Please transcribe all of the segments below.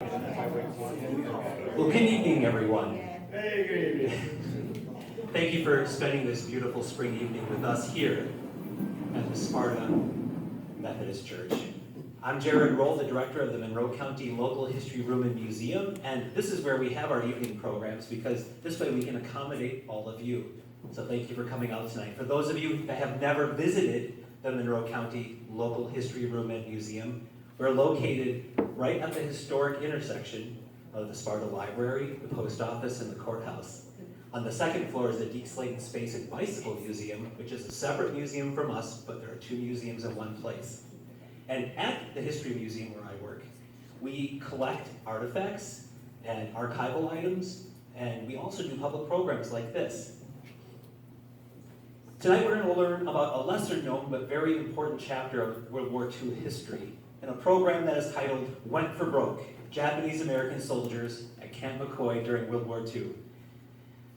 Well, good evening, everyone. Hey, good evening. Thank you for spending this beautiful spring evening with us here at the Sparta Methodist Church. I'm Gerry Iguchi, the director of the Monroe County Local History Room and Museum, and this is where we have our evening programs because this way we can accommodate all of you. So thank you for coming out tonight. For those of you that have never visited the Monroe County Local History Room and Museum, we're located right at the historic intersection of the Sparta Library, the post office, and the courthouse. On the second floor is the Deke Slayton Space and Bicycle Museum, which is a separate museum from us, but there are two museums in one place. And at the History Museum where I work, we collect artifacts and archival items, and we also do public programs like this. Tonight we're going to learn about a lesser known but very important chapter of World War II history in a program that is titled Went for Broke, Japanese American Soldiers at Camp McCoy during World War II.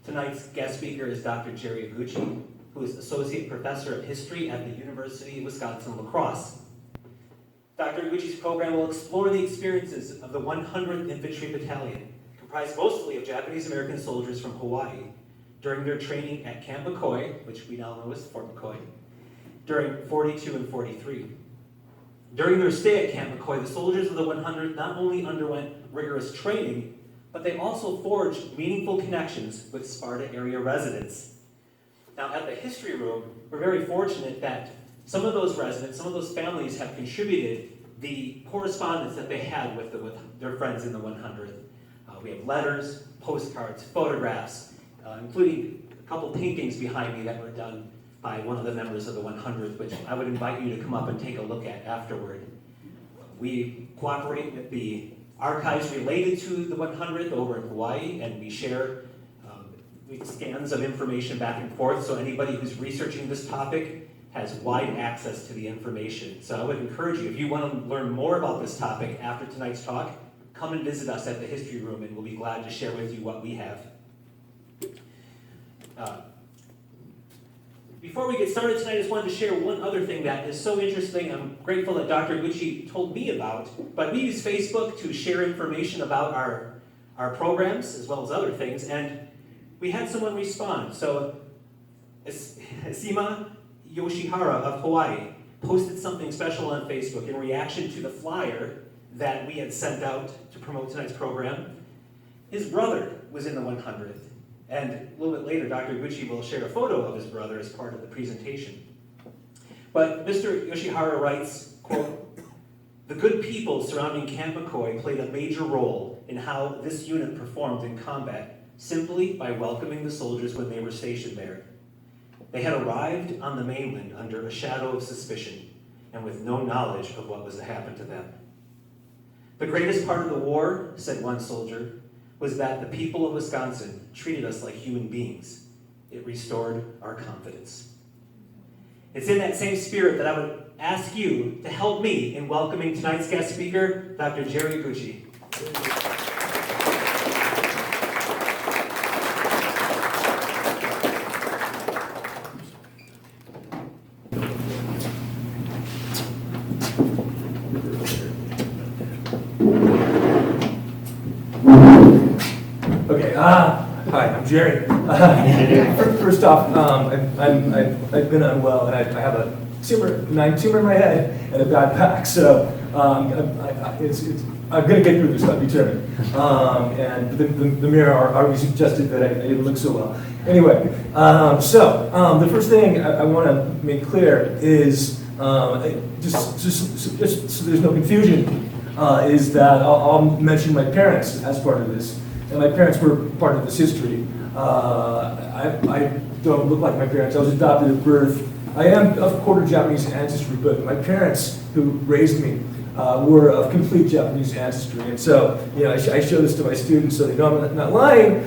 Tonight's guest speaker is Dr. Gerry Iguchi, who is Associate Professor of History at the University of Wisconsin-La Crosse. Dr. Iguchi's program will explore the experiences of the 100th Infantry Battalion, comprised mostly of Japanese American soldiers from Hawaii, during their training at Camp McCoy, which we now know as Fort McCoy, during 42 and 43. During their stay at Camp McCoy, the soldiers of the 100th not only underwent rigorous training, but they also forged meaningful connections with Sparta area residents. Now, at the History Room, we're very fortunate that some of those residents, some of those families have contributed the correspondence that they had with their friends in the 100th. We have letters, postcards, photographs, including a couple paintings behind me that were done by one of the members of the 100th, which I would invite you to come up and take a look at afterward. We cooperate with the archives related to the 100th over in Hawaii, and we share scans of information back and forth, so anybody who's researching this topic has wide access to the information. So I would encourage you, if you want to learn more about this topic after tonight's talk, come and visit us at the History Room, and we'll be glad to share with you what we have. Before we get started tonight, I just wanted to share one other thing that is so interesting. I'm grateful that Dr. Iguchi told me about, but we use Facebook to share information about our programs as well as other things, and we had someone respond. So Asima Yoshihara of Hawaii posted something special on Facebook in reaction to the flyer that we had sent out to promote tonight's program. His brother was in the 100th. And a little bit later, Dr. Iguchi will share a photo of his brother as part of the presentation. But Mr. Yoshihara writes, quote, "The good people surrounding Camp McCoy played a major role in how this unit performed in combat simply by welcoming the soldiers when they were stationed there. They had arrived on the mainland under a shadow of suspicion and with no knowledge of what was to happen to them. The greatest part of the war," said one soldier, "was that the people of Wisconsin treated us like human beings. It restored our confidence." It's in that same spirit that I would ask you to help me in welcoming tonight's guest speaker, Dr. Gerry Iguchi. Hi, I'm Gerry. First off, I've been unwell, and I have a tumor in my head and a bad back, so I'm going to get through this, I'm determined. And the mirror already suggested that I didn't look so well. Anyway, the first thing I want to make clear is, just so there's no confusion, is that I'll mention my parents as part of this. And my parents were part of this history. I don't look like my parents. I was adopted at birth. I am of quarter Japanese ancestry, but my parents who raised me were of complete Japanese ancestry. And so, I show this to my students so they know I'm not lying.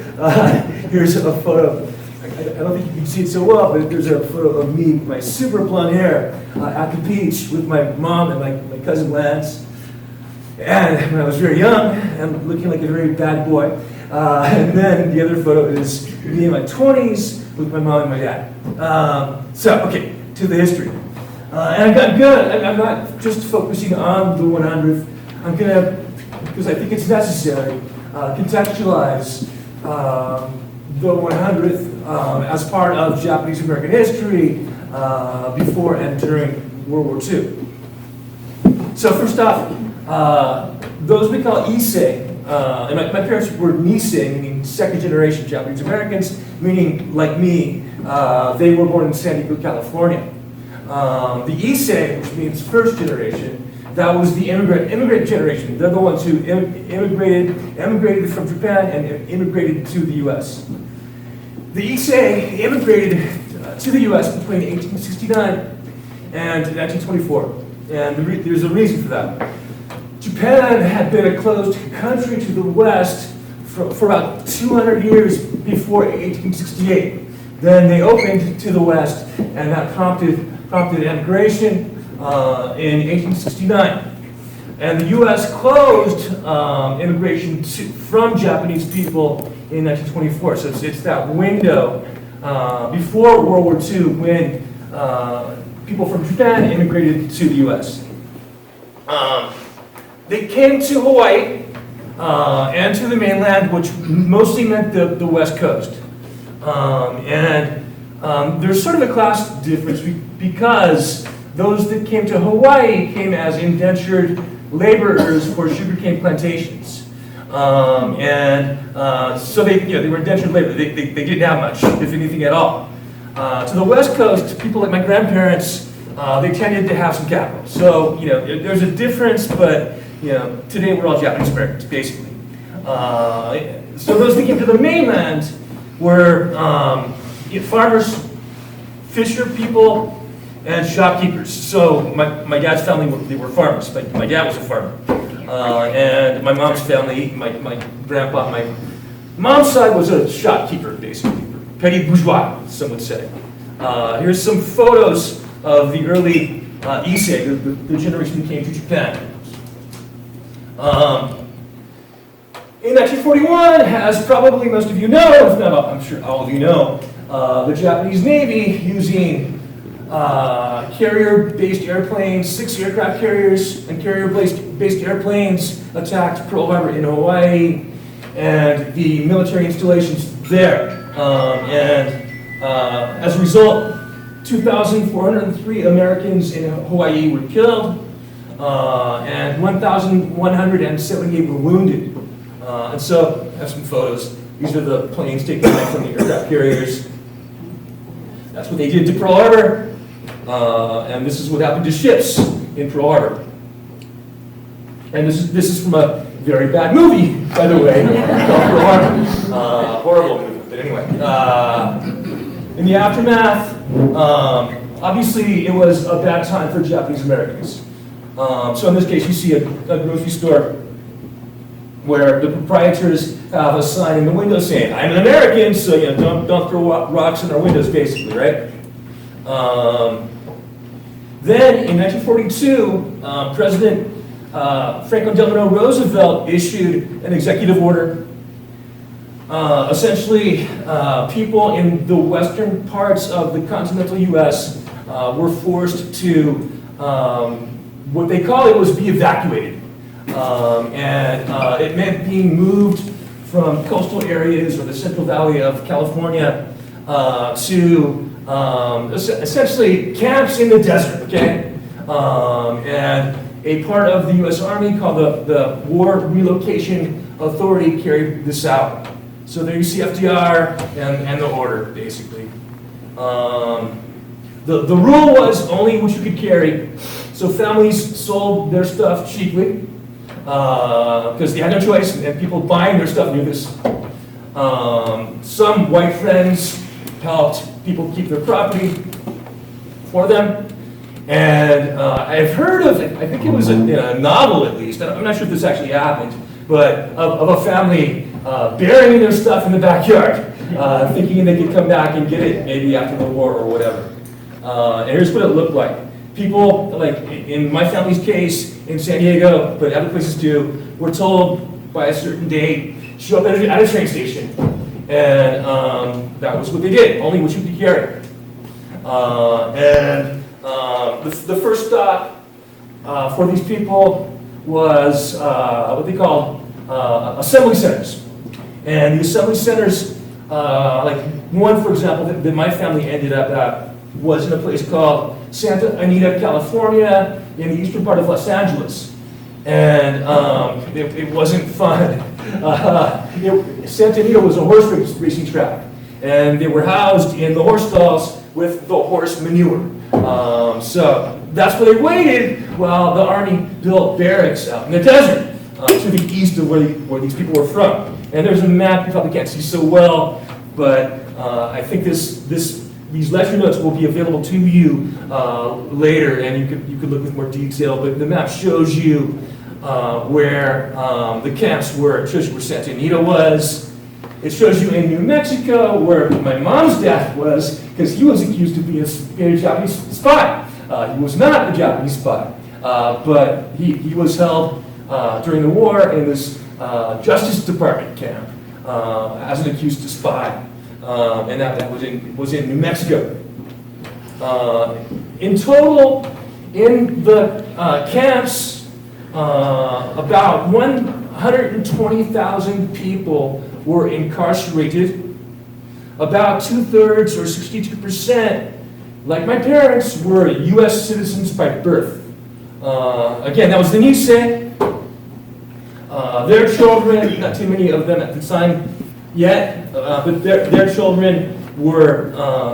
Here's a photo. I don't think you can see it so well, but there's a photo of me with my super blonde hair at the beach with my mom and my cousin Lance. And when I was very young and looking like a very bad boy. And then the other photo is me in my 20s with my mom and my dad. Okay, to the history. And I'm not just focusing on the 100th. I'm going to because I think it's necessary, contextualize the 100th as part of Japanese American history before and during World War II. So first off, those we call Issei, and my parents were Nisei, meaning second generation Japanese Americans, meaning like me, they were born in San Diego, California. The Issei, which means first generation, that was the immigrant generation. They're the ones who immigrated from Japan and immigrated to the U.S. The Issei immigrated to the U.S. between 1869 and 1924, and there's a reason for that. Japan had been a closed country to the West for about 200 years before 1868. Then they opened to the West, and that prompted immigration in 1869. And the U.S. closed immigration from Japanese people in 1924. So it's that window before World War II when people from Japan immigrated to the U.S. They came to Hawaii and to the mainland, which mostly meant the West Coast. There's sort of a class difference because those that came to Hawaii came as indentured laborers for sugarcane plantations. So they were indentured labor. They didn't have much, if anything at all. To the West Coast, people like my grandparents, they tended to have some capital. So, there's a difference, but, today we're all Japanese Americans, basically. So those that came to the mainland were farmers, fisher people, and shopkeepers. So my dad's family, they were farmers. My dad was a farmer. And my mom's family, my grandpa, my mom's side was a shopkeeper, basically. Petty bourgeois, some would say. Here's some photos of the early Issei, the generation that came to Japan. In 1941, as probably most of you know, if not, I'm sure all of you know, the Japanese Navy, using carrier-based airplanes, 6 aircraft carriers and carrier-based airplanes, attacked Pearl Harbor in Hawaii and the military installations there. As a result, 2,403 Americans in Hawaii were killed, and 1,178 were wounded. And so, I have some photos. These are the planes taken out from the aircraft carriers. That's what they did to Pearl Harbor, and this is what happened to ships in Pearl Harbor. And this is from a very bad movie, by the way, called Pearl Harbor. Horrible movie, but anyway. In the aftermath, obviously it was a bad time for Japanese Americans. So in this case, you see a grocery store where the proprietors have a sign in the window saying, "I'm an American, so don't throw rocks in our windows," basically, right? Then in 1942, President Franklin Delano Roosevelt issued an executive order. Essentially, people in the western parts of the continental U.S. Were forced to, what they call it was be evacuated. It meant being moved from coastal areas or the Central Valley of California to essentially camps in the desert, okay? And a part of the U.S. Army called the War Relocation Authority carried this out. So there you see FDR and the order, basically. The rule was only what you could carry. So families sold their stuff cheaply because they had no choice, and people buying their stuff knew this. Some white friends helped people keep their property for them. And I've heard of it, I think it was a novel at least, I'm not sure if this actually happened, but of a family burying their stuff in the backyard, thinking they could come back and get it maybe after the war or whatever. And here's what it looked like. People, like in my family's case in San Diego, but other places too, were told by a certain date, show up at a train station. And that was what they did, only what you could carry. The first stop for these people was what they called assembly centers. And the assembly centers, like one, for example, that my family ended up at was in a place called Santa Anita, California, in the eastern part of Los Angeles. And it wasn't fun. Santa Anita was a horse racing track. And they were housed in the horse stalls with the horse manure. So that's where they waited while the Army built barracks out in the desert to the east of where these people were from. And there's a map you probably can't see so well, but I think these lecture notes will be available to you later, and you could look with more detail. But the map shows you where the camps were. It shows you where Santa Anita was. It shows you in New Mexico where my mom's dad was, because he was accused of being a Japanese spy. He was not a Japanese spy, but he was held during the war in this Justice Department camp as an accused spy, and that was in New Mexico. In total, in the camps, about 120,000 people were incarcerated. About 2/3 or 62%, like my parents, were U.S. citizens by birth. Again, that was the Nisei. Their children, not too many of them at the time yet, but their children were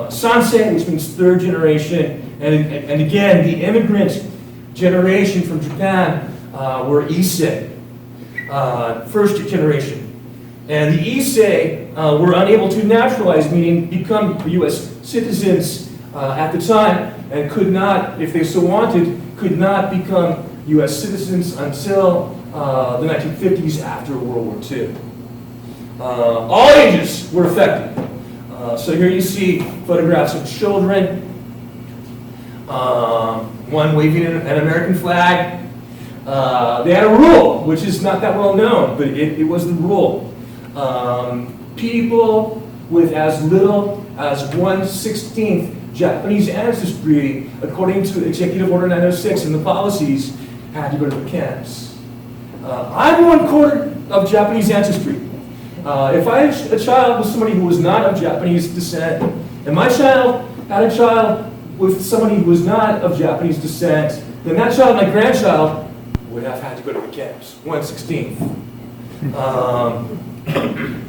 Sansei, which means third generation. And again, the immigrant generation from Japan were Issei, first generation. And the Issei were unable to naturalize, meaning become U.S. citizens at the time, and could not, if they so wanted, could not become U.S. citizens until the 1950s after World War II. All ages were affected. So here you see photographs of children, one waving an American flag. They had a rule, which is not that well known, but it was the rule. People with as little as 1/16 Japanese ancestry, according to Executive Order 906 and the policies, had to go to the camps. I'm 1/4 of Japanese ancestry. If I had a child with somebody who was not of Japanese descent, and my child had a child with somebody who was not of Japanese descent, then that child, my grandchild, would have had to go to the camps, 1/16.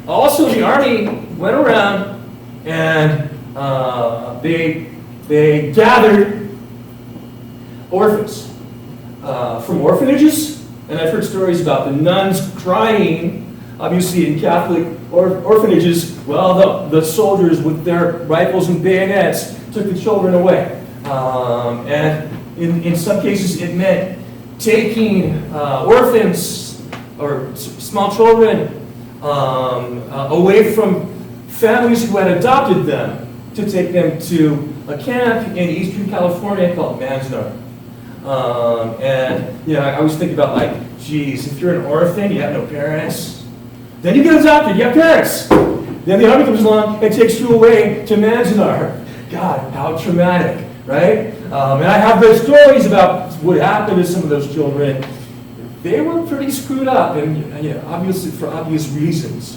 Also, the Army went around and they gathered orphans from orphanages, and I've heard stories about the nuns crying. Obviously, in Catholic orphanages, well, the soldiers with their rifles and bayonets took the children away. And in some cases, it meant taking orphans or small children away from families who had adopted them to take them to a camp in Eastern California called Manzanar. And I always think about, like, geez, if you're an orphan, you have no parents, then you get adopted, you have parents. Then the Army comes along and takes you away to Manzanar. God, how traumatic, right? And I have read stories about what happened to some of those children. They were pretty screwed up, and obviously for obvious reasons.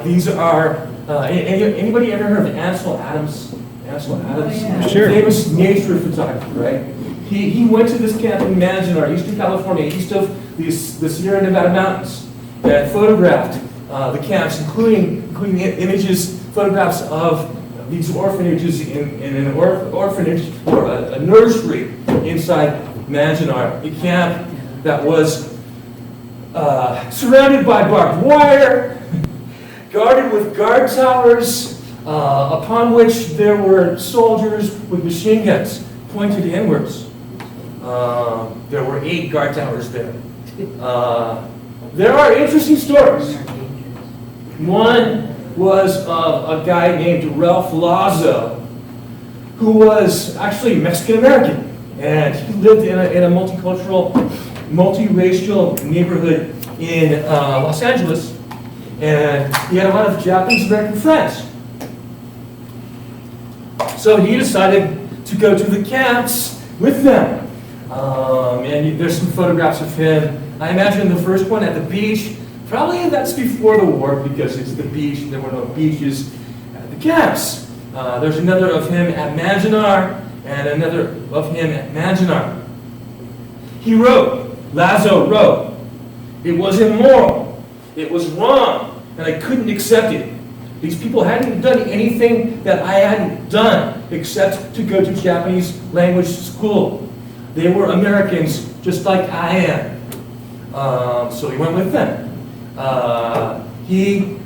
These are, anybody ever heard of Ansel Adams? Ansel Adams? Oh, yeah. Sure. Famous nature photographer, right? He went to this camp in Manzanar, Eastern California, east of the Sierra Nevada mountains, and photographed the camps, including images, photographs of these orphanages in an orphanage or a nursery inside Manzanar, a camp that was surrounded by barbed wire, guarded with guard towers, upon which there were soldiers with machine guns pointed inwards. There were 8 guard towers there. There are interesting stories. One was of a guy named Ralph Lazo, who was actually Mexican-American, and he lived in a multicultural, multiracial neighborhood in Los Angeles, and he had a lot of Japanese-American friends. So he decided to go to the camps with them. And there's some photographs of him. I imagine the first one at the beach, probably that's before the war because it's the beach and there were no beaches at the camps. There's another of him at Manzanar and another of him at Manzanar. He wrote, Lazo wrote, it was immoral, it was wrong, and I couldn't accept it. These people hadn't done anything that I hadn't done except to go to Japanese language school. They were Americans just like I am. So he went with them. He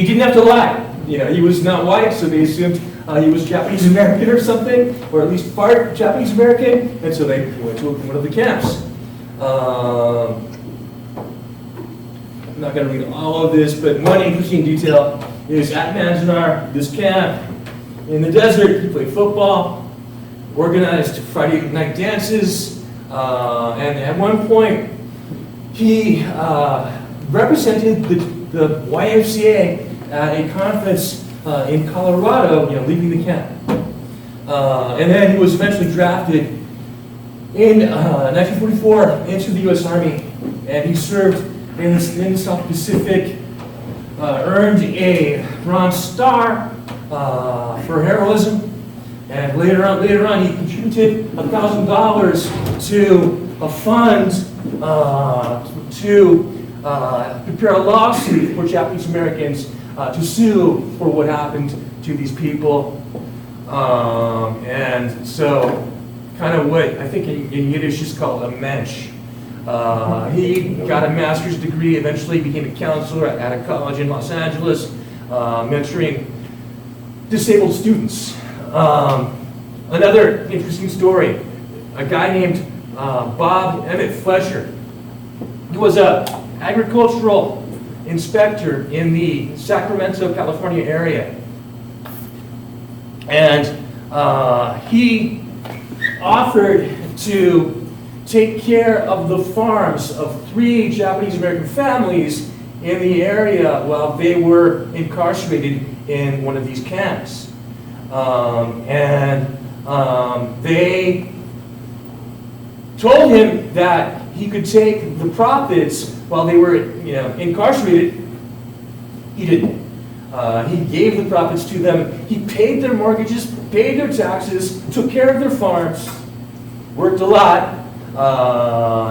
didn't have to lie. You know, he was not white, so they assumed he was Japanese American or something, or at least part Japanese American, and so they went to one of the camps. I'm not going to read all of this, but one interesting detail is at Manzanar, this camp, in the desert, he played football, organized Friday night dances, and at one point, he represented the YMCA at a conference in Colorado, you know, leaving the camp. And then he was eventually drafted in 1944 into the U.S. Army, and he served in the South Pacific, earned a Bronze Star for heroism, and later on he contributed $1,000 to a fund to prepare a lawsuit for Japanese Americans to sue for what happened to these people. And so, kind of what I think in Yiddish is called a mensch. He got a master's degree, eventually became a counselor at a college in Los Angeles, mentoring disabled students. Another interesting story, a guy named Bob Emmett Fletcher. He was an agricultural inspector in the Sacramento, California area. And he offered to take care of the farms of 3 Japanese American families in the area while they were incarcerated in one of these camps. They told him that he could take the profits while they were, you know, incarcerated. He didn't. He gave the profits to them. He paid their mortgages, paid their taxes, took care of their farms, worked a lot,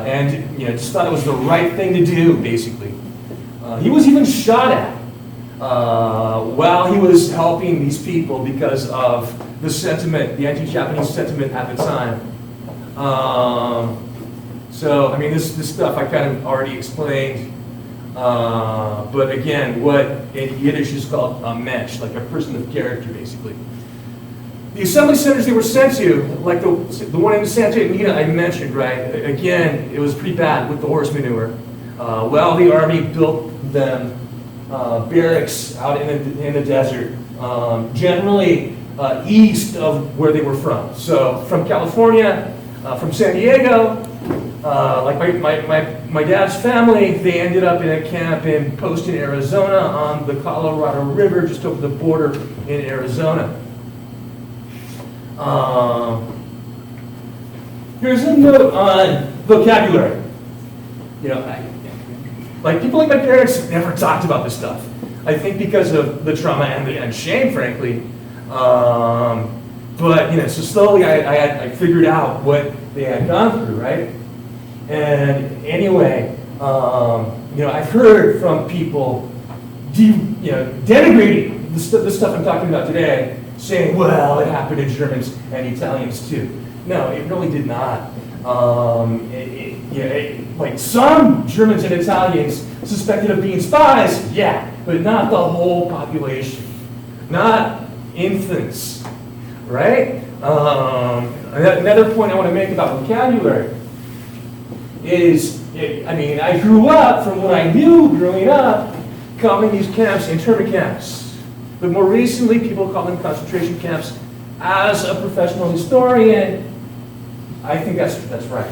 and you know, just thought it was the right thing to do, basically. He was even shot at while he was helping these people because of the sentiment, the anti-Japanese sentiment at the time. So, I mean, this stuff I kind of already explained. But again, what in Yiddish is called a mensch, like a person of character, basically. The assembly centers they were sent to, like the one in Santa Anita I mentioned, right? Again, it was pretty bad with the horse manure. Well, the Army built them barracks out in the desert, generally east of where they were from. So from California, from San Diego, like my dad's family, they ended up in a camp in Poston, Arizona, on the Colorado River, just over the border in Arizona. Here's a note on vocabulary. You know, like people like my parents never talked about this stuff. I think because of the trauma and shame, frankly. But you know, so slowly I figured out what they had gone through, right? And anyway, you know, I've heard from people, denigrating the stuff I'm talking about today, saying, well, it happened to Germans and Italians too. No, it really did not. Like some Germans and Italians suspected of being spies, yeah, but not the whole population, not infants, right? Another point I want to make about vocabulary is, I grew up, from what I knew growing up, calling these camps internment camps. But more recently, people call them concentration camps. As a professional historian, I think that's right.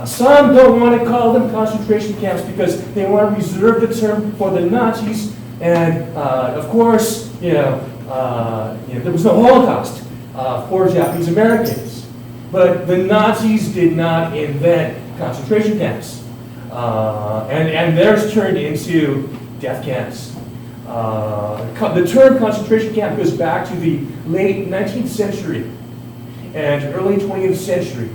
Some don't want to call them concentration camps because they want to reserve the term for the Nazis. And of course, there was no Holocaust for Japanese Americans. But the Nazis did not invent concentration camps. And theirs turned into death camps. The term concentration camp goes back to the late 19th century and early 20th century.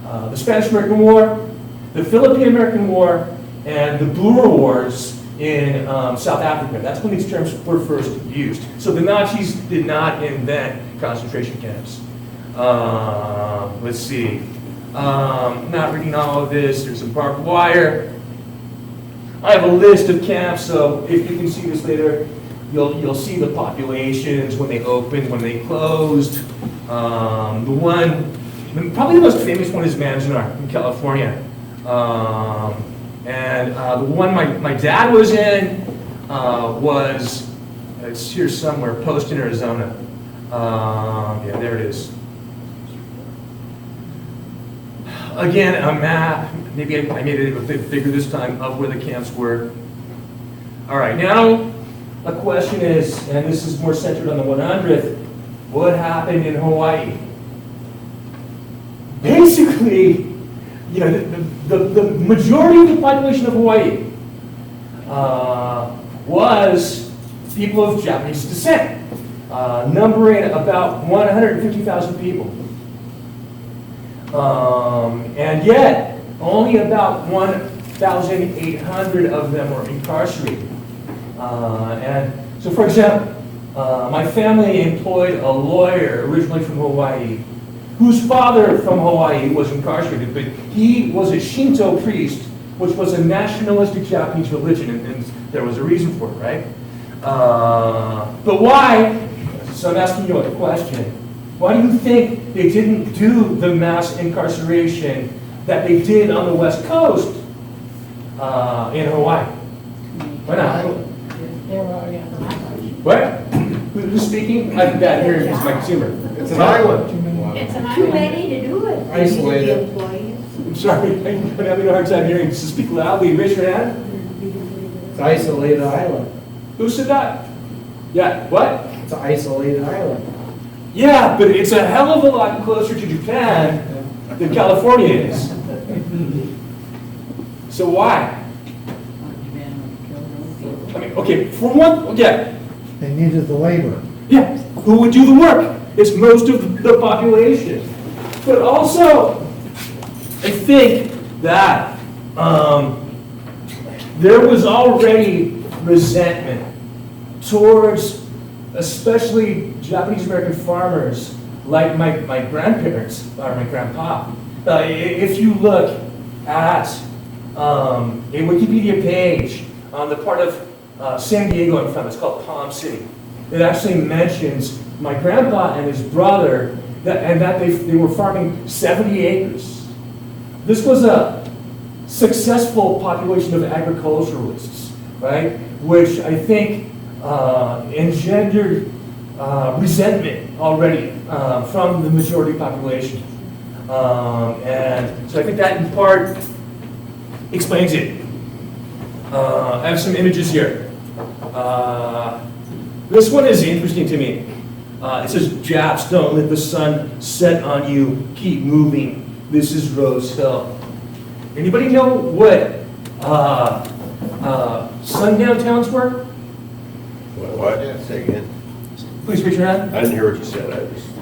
The Spanish-American War, the Philippine-American War, and the Boer Wars in South Africa. That's when these terms were first used. So the Nazis did not invent concentration camps. Let's see. Not reading all of this. There's some barbed wire. I have a list of camps, so if you can see this later, you'll see the populations, when they opened, when they closed. Probably the most famous one is Manzanar in California. And the one my dad was in was, it's here somewhere, Post in Arizona. Yeah, there it is. Again, a map, maybe I made it a bit bigger this time, of where the camps were. All right, now a question is, and this is more centered on the 100th, what happened in Hawaii? Basically, you know, the majority of the population of Hawaii was people of Japanese descent, numbering about 150,000 people. And yet, only about 1,800 of them were incarcerated. And so, for example, my family employed a lawyer originally from Hawaii, whose father from Hawaii was incarcerated, but he was a Shinto priest, which was a nationalistic Japanese religion, and there was a reason for it, right? But why, so I'm asking you a question, why do you think they didn't do the mass incarceration that they did on the West Coast in Hawaii? Why not? What? Who's speaking? I'm bad hearing because my consumer. It's an island. It's too many to do it. Isolated. I'm sorry, I'm having a hard time hearing. So speak loudly. Raise your hand. It's an isolated island. Who said that? Yeah, what? It's an isolated island. Yeah, but it's a hell of a lot closer to Japan than California is. So why? I mean, okay, for one, yeah. They needed the labor. Yeah, who would do the work? It's most of the population. But also, I think that there was already resentment towards especially Japanese American farmers like my grandparents or my grandpa. If you look at a Wikipedia page on the part of San Diego I'm from, it's called Palm City. It actually mentions my grandpa and his brother that they were farming 70 acres. This was a successful population of agriculturalists, right? Which I think engendered resentment already from the majority population. And so I think that in part explains it. I have some images here. This one is interesting to me. It says, Japs, don't let the sun set on you, keep moving. This is Rose Hill. Anybody know what sundown towns were? What? Say again. Please raise your hand. I didn't hear what you said.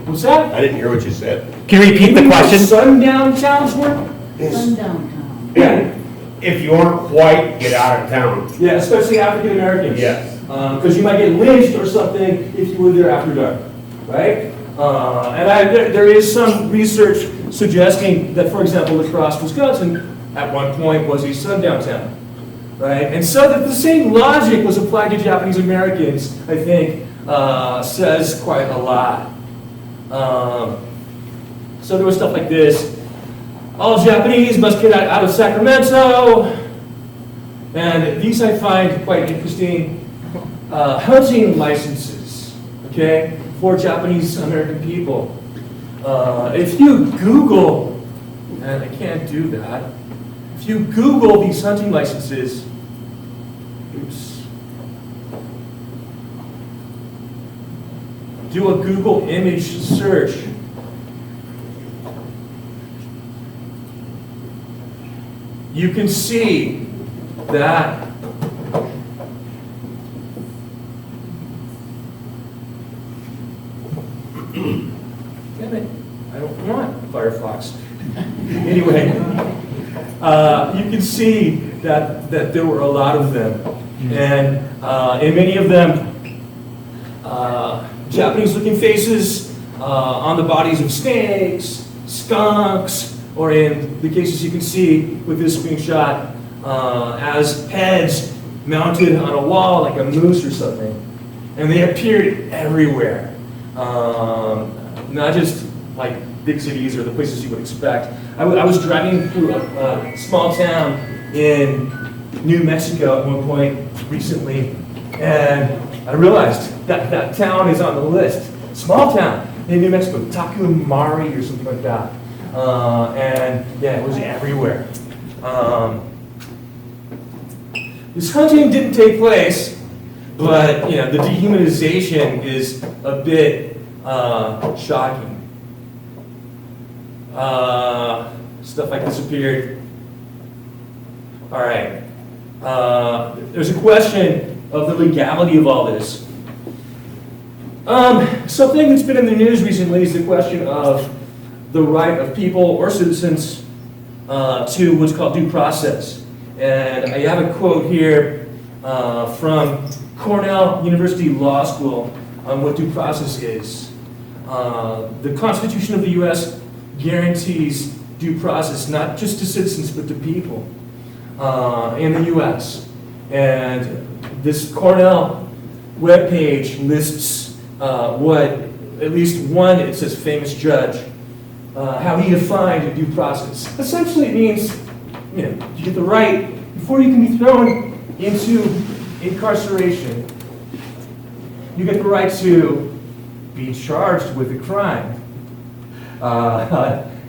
What's that? I didn't hear what you said. Can you repeat the Anybody know what question? sundown towns were? Sundown town. Yeah. If you aren't white, get out of town. Yeah, especially African Americans. Yes. Because you might get lynched or something if you were there after dark, right? There is some research suggesting that, for example, La Crosse, Wisconsin, at one point was a sundown town, right? And so that the same logic was applied to Japanese Americans, I think, says quite a lot. So there was stuff like this. All Japanese must get out of Sacramento. And these I find quite interesting. Hunting licenses, okay, for Japanese American people. If you Google, and I can't do that, if you Google these hunting licenses, oops, do a Google image search, you can see that damn it, I don't want Firefox. Anyway, you can see that there were a lot of them, and many of them, Japanese-looking faces on the bodies of snakes, skunks, or in the cases you can see with this screenshot, as heads mounted on a wall like a moose or something. And they appeared everywhere. Not just like big cities or the places you would expect. I was driving through a small town in New Mexico at one point recently, and I realized that town is on the list. Small town in New Mexico, Takumari or something like that. And yeah, it was everywhere. This hunting didn't take place, but the dehumanization is a bit shocking. Stuff like this appeared. All right. There's a question of the legality of all this. Something that's been in the news recently is the question of the right of people or citizens to what's called due process. And I have a quote here from Cornell University Law School on what due process is. The Constitution of the U.S. guarantees due process not just to citizens but to people in the U.S. And this Cornell webpage lists what at least one, it says famous judge, how he defined due process. Essentially it means, you get the right, before you can be thrown into incarceration, you get the right to be charged with a crime.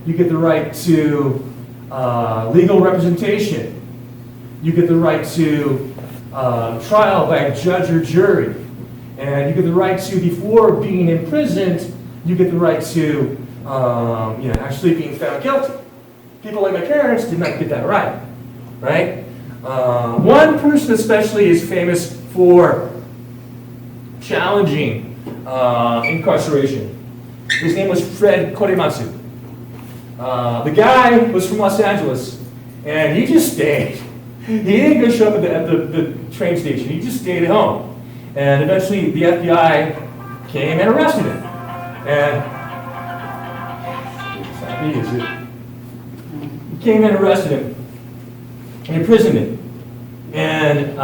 You get the right to legal representation. You get the right to trial by a judge or jury. And you get the right to, before being imprisoned, you get the right to actually being found guilty. People like my parents did not get that right, right? One person especially is famous for challenging incarceration. His name was Fred Korematsu. The guy was from Los Angeles, and he just stayed. He didn't go show up at the train station. He just stayed at home. And eventually the FBI came and arrested him. And came and arrested him and imprisoned him. And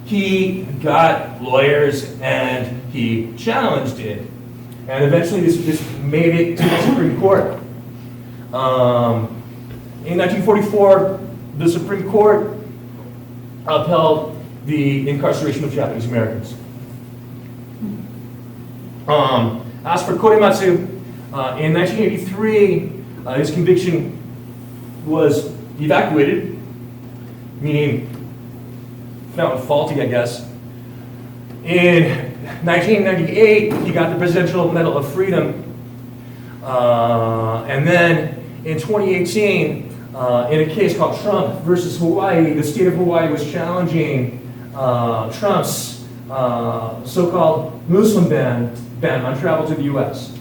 he got lawyers and he challenged it. And eventually this made it to the Supreme Court. In 1944, the Supreme Court upheld the incarceration of Japanese Americans. As for Korematsu, in 1983, his conviction was evacuated, meaning found faulty, I guess. In 1998, he got the Presidential Medal of Freedom. And then in 2018, in a case called Trump versus Hawaii, the state of Hawaii was challenging Trump's so-called Muslim ban on travel to the U.S.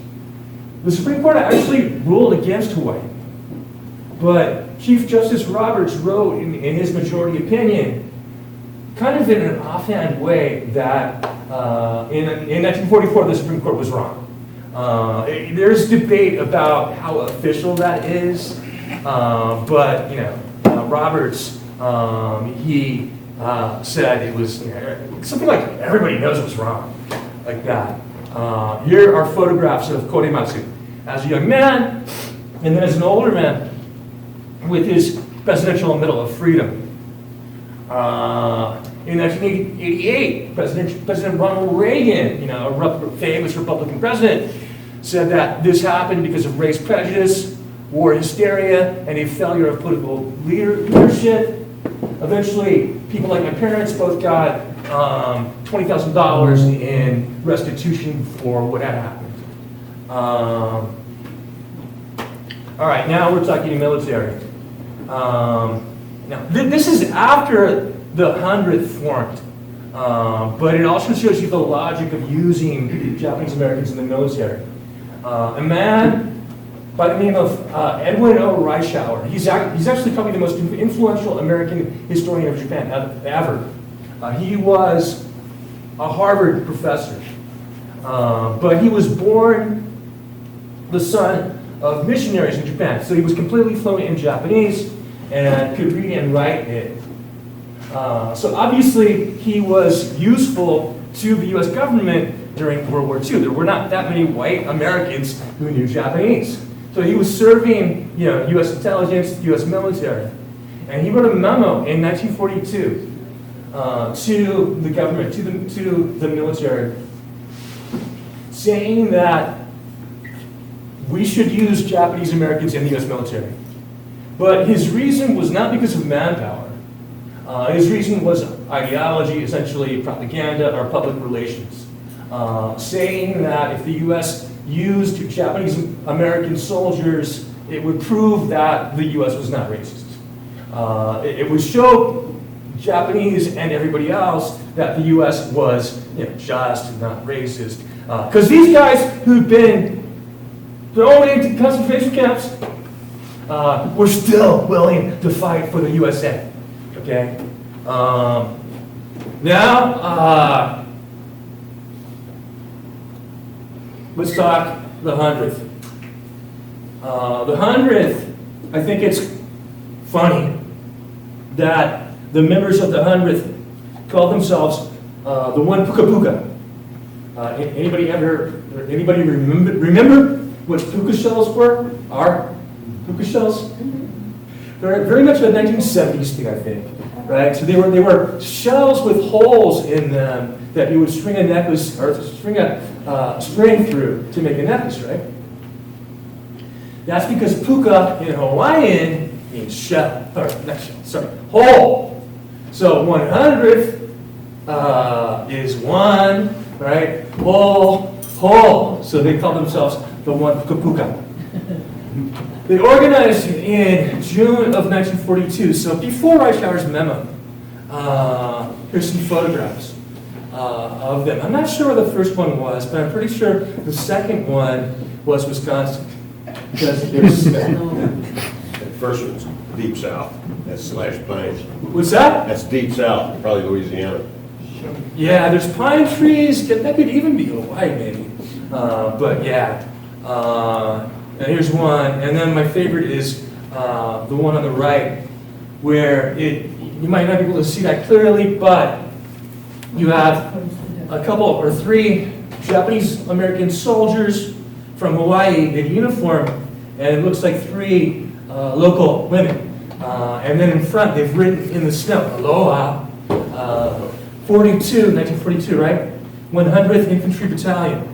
The Supreme Court actually ruled against Hawaii, but Chief Justice Roberts wrote in his majority opinion, kind of in an offhand way, that in 1944 the Supreme Court was wrong. There's debate about how official that is, but Roberts, he said it was something like everybody knows it was wrong, like that. Here are photographs of Korematsu as a young man and then as an older man with his Presidential Medal of Freedom. In 1988, President Ronald Reagan, a famous Republican president, said that this happened because of race prejudice, war hysteria, and a failure of political leadership. Eventually, people like my parents both got $20,000 in restitution for what had happened. All right, now we're talking military. Now, this is after the 100th formed, but it also shows you the logic of using Japanese Americans in the military. A man by the name of Edwin O. Reischauer, he's actually probably the most influential American historian of Japan ever. He was a Harvard professor, but he was born the son of missionaries in Japan, so he was completely fluent in Japanese and could read and write it. So obviously he was useful to the US government during World War II. There were not that many white Americans who knew Japanese. So he was serving, US intelligence, US military. And he wrote a memo in 1942 to the government, to the military, saying that we should use Japanese Americans in the US military. But his reason was not because of manpower. His reason was ideology, essentially propaganda or public relations, saying that if the US used Japanese American soldiers, it would prove that the US was not racist. It would show Japanese and everybody else that the US was just, not racist. Because these guys who'd been thrown into concentration camps were still willing to fight for the USA. Okay? Now, let's talk the 100th. The 100th, I think it's funny that the members of the 100th call themselves the one puka puka. Anybody remember what puka shells were? Are puka shells? They're very much a 1970s thing, I think. Right? So they were shells with holes in them that you would string a necklace or string a string through to make a necklace, right? That's because puka in Hawaiian means shell, or not shell, sorry, hole. So 100th is one, right? Hole. So they call themselves the one puka puka. They organized in June of 1942, so before Reischauer's memo. Here's some photographs of them. I'm not sure where the first one was, but I'm pretty sure the second one was Wisconsin. Because there's The first one's deep south. That's slash pines. what's that? That's deep south, probably Louisiana. Yeah, there's pine trees. That could even be Hawaii, maybe. But yeah. And here's one. And then my favorite is the one on the right, where you might not be able to see that clearly, but you have a couple or three Japanese American soldiers from Hawaii in uniform, and it looks like three local women. And then in front, they've written in the snow, Aloha, 1942, right? 100th Infantry Battalion.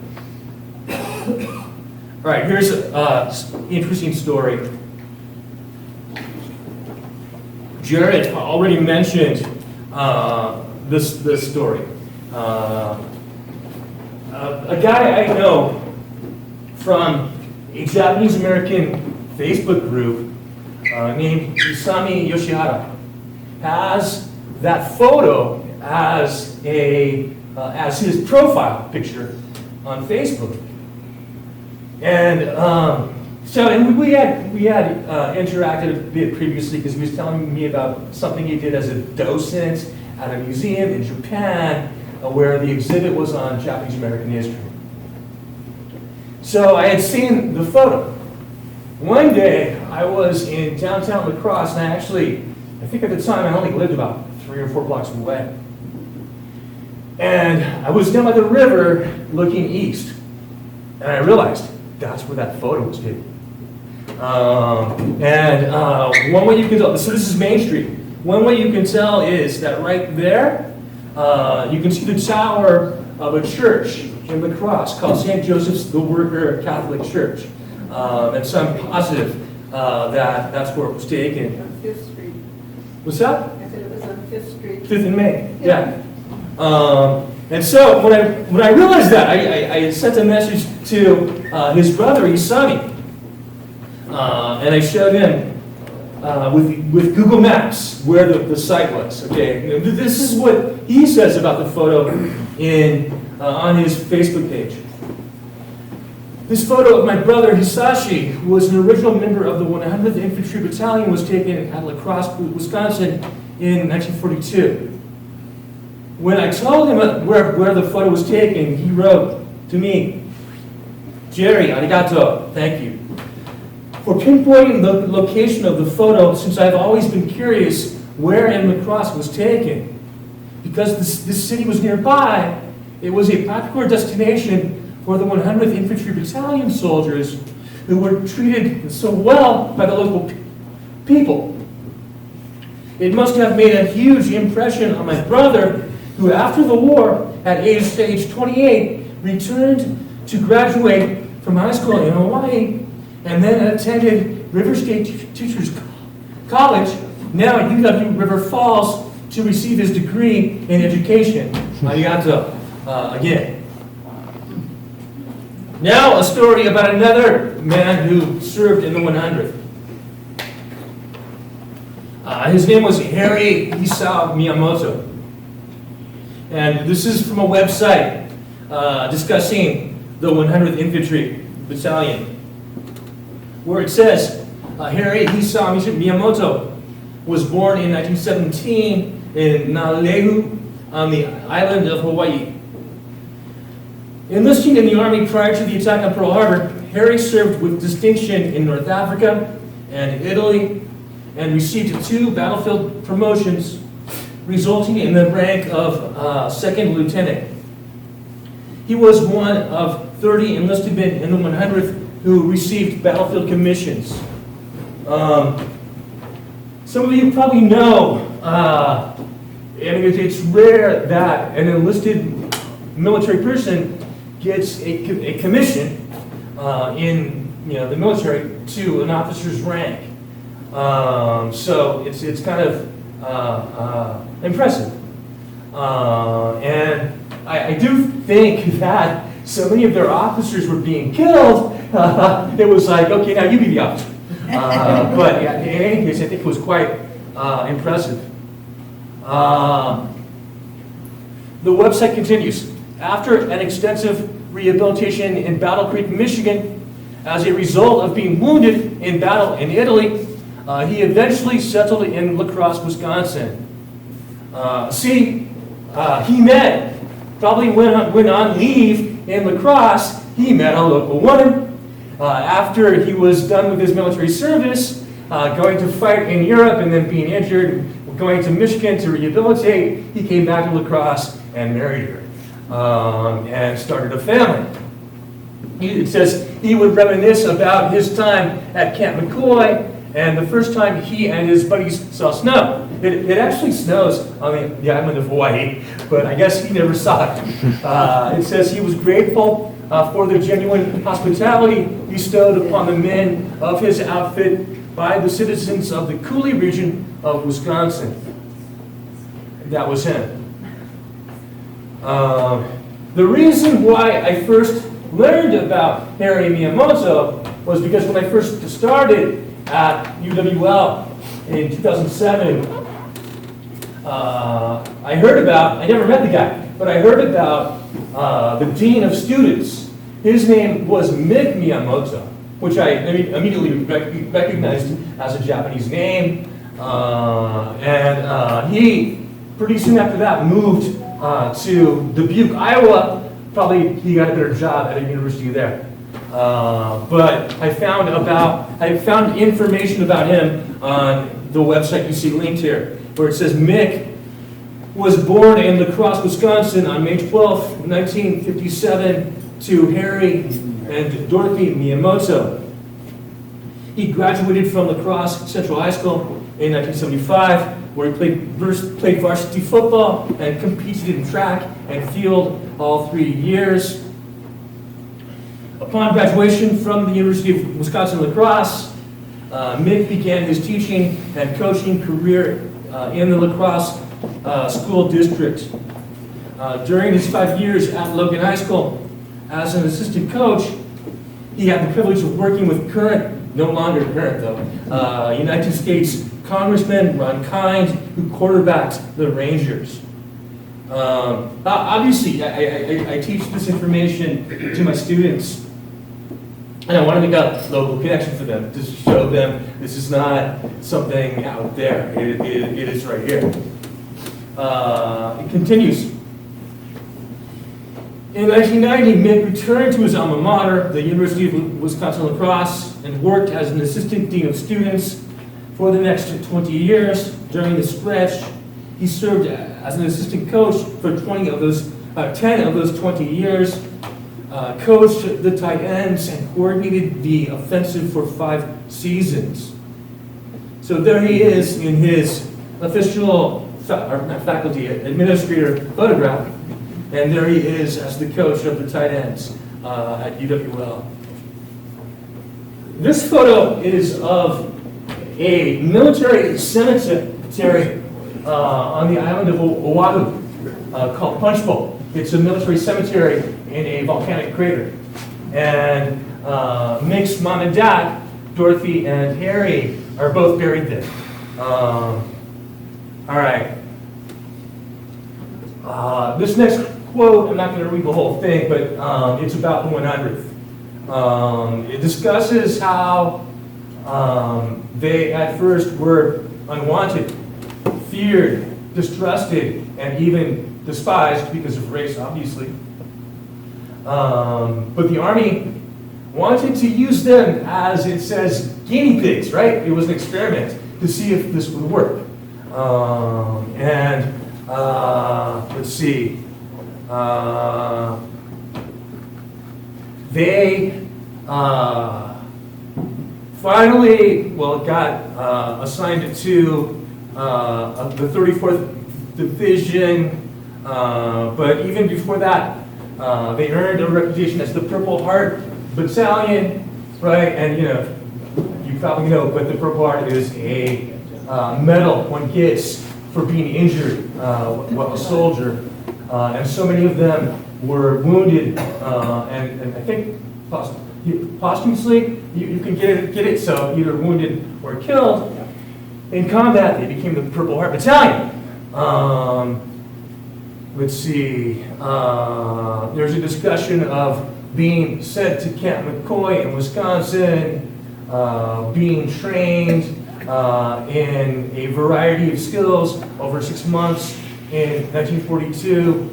All right, here's an interesting story. Jared already mentioned this story. A guy I know from a Japanese American Facebook group named Isami Yoshihara has that photo as his profile picture on Facebook. And we had interacted a bit previously because he was telling me about something he did as a docent at a museum in Japan where the exhibit was on Japanese American history. So I had seen the photo. One day I was in downtown La Crosse, and I think at the time I only lived about 3 or 4 blocks away. And I was down by the river looking east, and I realized that's where that photo was taken. One way you can tell, so this is Main Street. One way you can tell is that right there, you can see the tower of a church in La Crosse called St. Joseph's the Worker Catholic Church. And so I'm positive that that's where it was taken. On 5th Street. What's that? I said it was on 5th Street. 5th and Main, yeah. And so when I realized that, I sent a message to his brother, Isami. And I showed him with Google Maps where the site was. Okay, this is what he says about the photo on his Facebook page. This photo of my brother Hisashi, who was an original member of the 100th Infantry Battalion, was taken at La Crosse, Wisconsin in 1942. When I told him where the photo was taken, he wrote to me, "Gerry, arigato, thank you, for pinpointing the location of the photo, since I've always been curious where in La Crosse was taken. Because this city was nearby, it was a popular destination for the 100th Infantry Battalion soldiers who were treated so well by the local people. It must have made a huge impression on my brother, who after the war, at age 28, returned to graduate from high school in Hawaii, and then attended River State Teachers College, now at UW River Falls, to receive his degree in education." Arigato, again. Now a story about another man who served in the 100th. His name was Gerry Iguchi Miyamoto. And this is from a website discussing the 100th Infantry Battalion, where it says, Gerry Iguchi Miyamoto was born in 1917 in Nalehu on the island of Hawaii. Enlisting in the Army prior to the attack on Pearl Harbor, Gerry served with distinction in North Africa and Italy, and received 2 battlefield promotions, resulting in the rank of second lieutenant. He was one of 30 enlisted men in the 100th who received battlefield commissions. Some of you probably know, it's rare that an enlisted military person gets a commission in the military to an officer's rank. So it's kind of impressive. And I do think that so many of their officers were being killed, it was like, okay, now you be the officer. But yeah, in any case, I think it was quite impressive. The website continues. After an extensive rehabilitation in Battle Creek, Michigan, as a result of being wounded in battle in Italy, he eventually settled in La Crosse, Wisconsin. He met, probably went on leave in La Crosse, he met a local woman. After he was done with his military service, going to fight in Europe and then being injured, going to Michigan to rehabilitate, he came back to La Crosse and married her. And started a family. It says he would reminisce about his time at Camp McCoy and the first time he and his buddies saw snow. It actually snows on the island of Hawaii, but I guess he never saw it. It says he was grateful for the genuine hospitality bestowed upon the men of his outfit by the citizens of the Coulee region of Wisconsin. That was him. The reason why I first learned about Gerry Miyamoto was because when I first started at UWL in 2007, I never met the guy, but I heard about the Dean of Students. His name was Mick Miyamoto, which I immediately recognized as a Japanese name. He, pretty soon after that, moved to Dubuque, Iowa. Probably he got a better job at a university there. But I found information about him on the website you see linked here, where it says Mick was born in La Crosse, Wisconsin on May 12, 1957 to Gerry and Dorothy Miyamoto. He graduated from La Crosse Central High School in 1975, where he played varsity football and competed in track and field all 3 years. Upon graduation from the University of Wisconsin-La Crosse, Mick began his teaching and coaching career in the La Crosse school district. During his 5 years at Logan High School as an assistant coach, he had the privilege of working with current no longer current though, United States Congressman Ron Kind, who quarterbacks the Rangers. Obviously, I teach this information to my students, and I want to make a local connection for them, to show them this is not something out there. It is right here. It continues. In 1990, Mick returned to his alma mater, the University of Wisconsin-La Crosse, and worked as an assistant dean of students for the next 20 years. During the stretch, he served as an assistant coach for 10 of those 20 years, coached the tight ends, and coordinated the offensive for 5 seasons. So there he is in his official faculty administrator photograph, and there he is as the coach of the tight ends at UWL. This photo is of a military cemetery on the island of Oahu called Punch Bowl. It's a military cemetery in a volcanic crater. And Mick's mom and dad, Dorothy and Harry, are both buried there. All right. This next quote, I'm not going to read the whole thing, but it's about the 100th. It discusses how they at first were unwanted, feared, distrusted, and even despised because of race, obviously. But the Army wanted to use them as, it says, guinea pigs, right? It was an experiment to see if this would work. Let's see. They finally, got assigned to the 34th Division, but even before that, they earned a reputation as the Purple Heart Battalion, right? And you probably know, but the Purple Heart is a medal one gets for being injured while a soldier, and so many of them were wounded, and I think posthumously you can get it, so either wounded or killed. In combat, they became the Purple Heart Battalion. Let's see, there's a discussion of being sent to Camp McCoy in Wisconsin, being trained in a variety of skills over 6 months in 1942.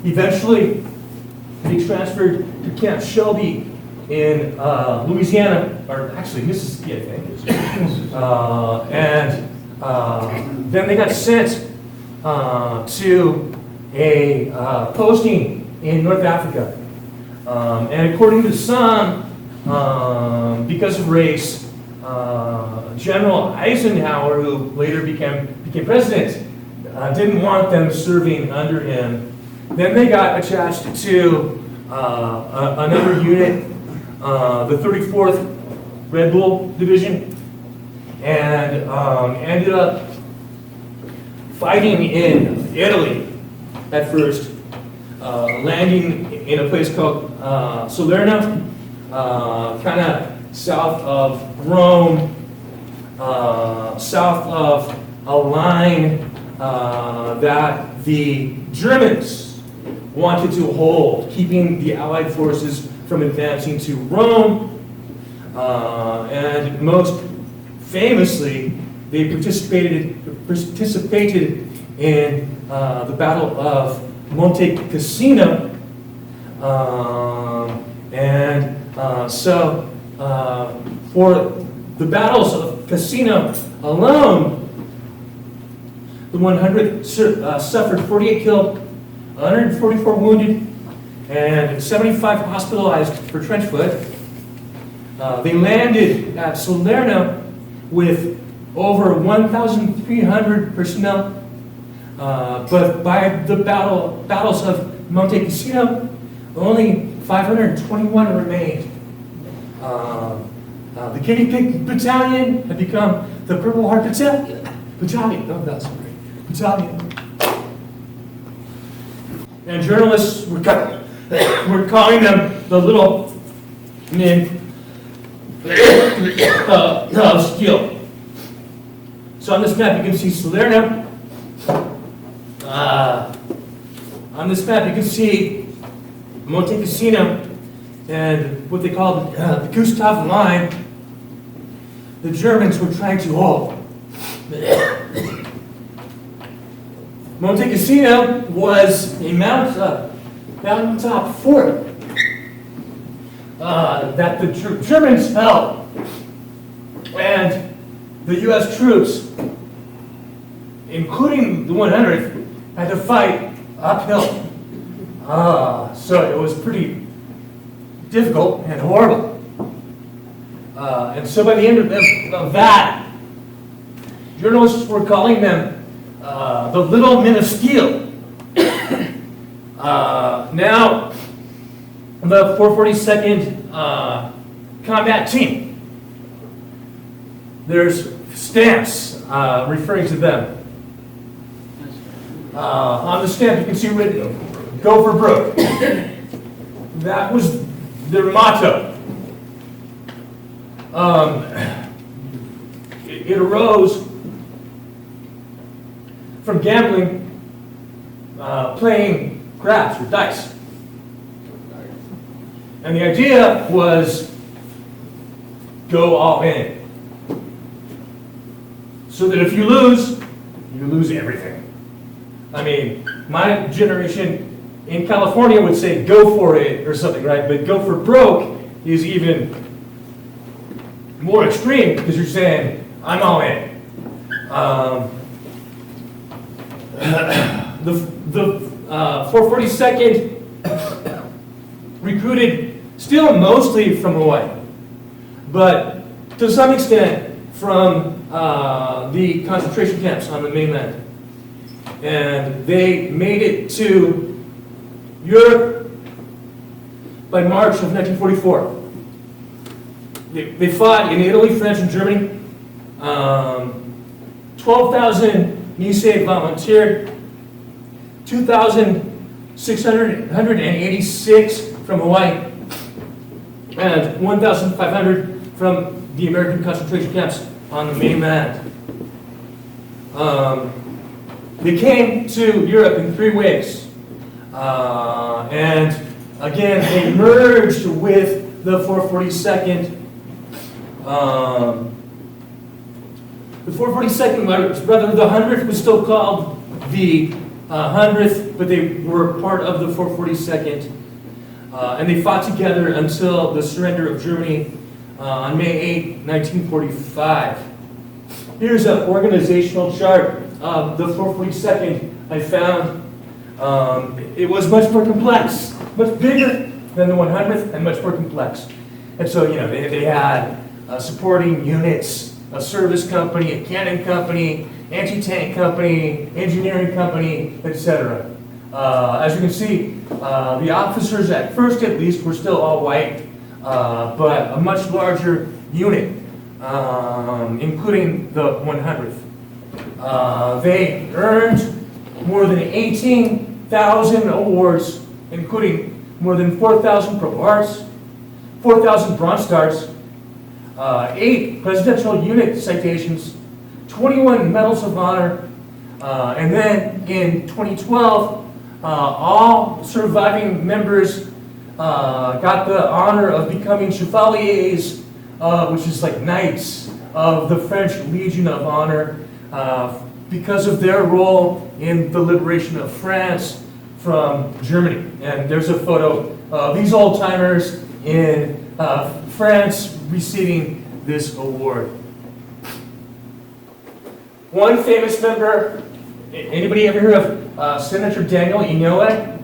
Eventually, he transferred to Camp Shelby in Louisiana, or actually Mississippi, I think. Then they got sent to a posting in North Africa. And according to some, because of race, General Eisenhower, who later became president, didn't want them serving under him. Then they got attached to another unit, the 34th Red Bull Division, and ended up fighting in Italy at first, landing in a place called Salerno, kind of south of Rome, south of a line that the Germans wanted to hold, keeping the Allied forces from advancing to Rome. And most famously, they participated in the Battle of Monte Cassino. So for the battles of Cassino alone, the 100th suffered 48 killed, 144 wounded, and 75 hospitalized for trench foot. They landed at Salerno with over 1,300 personnel, but by the battles of Monte Cassino, only 521 remained. The Guinea Pig Battalion had become the Purple Heart Battalion. And journalists were calling them the little men of skill. So on this map you can see Salerno. On this map you can see Monte Cassino and what they call the Gustav Line. The Germans were trying to hold. Monte Cassino was a mountaintop fort that the Germans held, and the U.S. troops, including the 100th, had to fight uphill. So it was pretty difficult and horrible. And so by the end of that, journalists were calling them the little men of steel. Now, the 442nd Combat Team, there's stamps referring to them. On the stamp you can see written, "Go for broke." That was their motto. It arose from gambling, playing craps or dice. And the idea was go all in. So that if you lose everything. I mean, my generation in California would say go for it or something, right? But go for broke is even more extreme because you're saying, I'm all in. The 442nd recruited still mostly from Hawaii, but to some extent from the concentration camps on the mainland. And they made it to Europe by March of 1944. They fought in Italy, France, and Germany. 12,000 Nisei volunteered, 2,686 from Hawaii, and 1,500 from the American concentration camps on the mainland. They came to Europe in 3 waves, and again they merged with the 442nd. The 442nd, rather the 100th was still called the 100th, but they were part of the 442nd. And they fought together until the surrender of Germany on May 8, 1945. Here's an organizational chart of the 442nd I found. It was much more complex, much bigger than the 100th, and much more complex. And so, you know, they had supporting units, a service company, a cannon company, anti-tank company, engineering company, etc. As you can see, the officers at first at least were still all white, but a much larger unit, including the 100th. They earned more than 18,000 awards, including more than 4,000 Pro Arts, 4,000 Bronze Stars, 8 Presidential Unit Citations, 21 Medals of Honor, and then in 2012, all surviving members got the honor of becoming Chevaliers, which is like Knights of the French Legion of Honor, because of their role in the liberation of France from Germany. And there's a photo of these old-timers in France receiving this award. One famous member, anybody ever heard of Senator Daniel Inouye?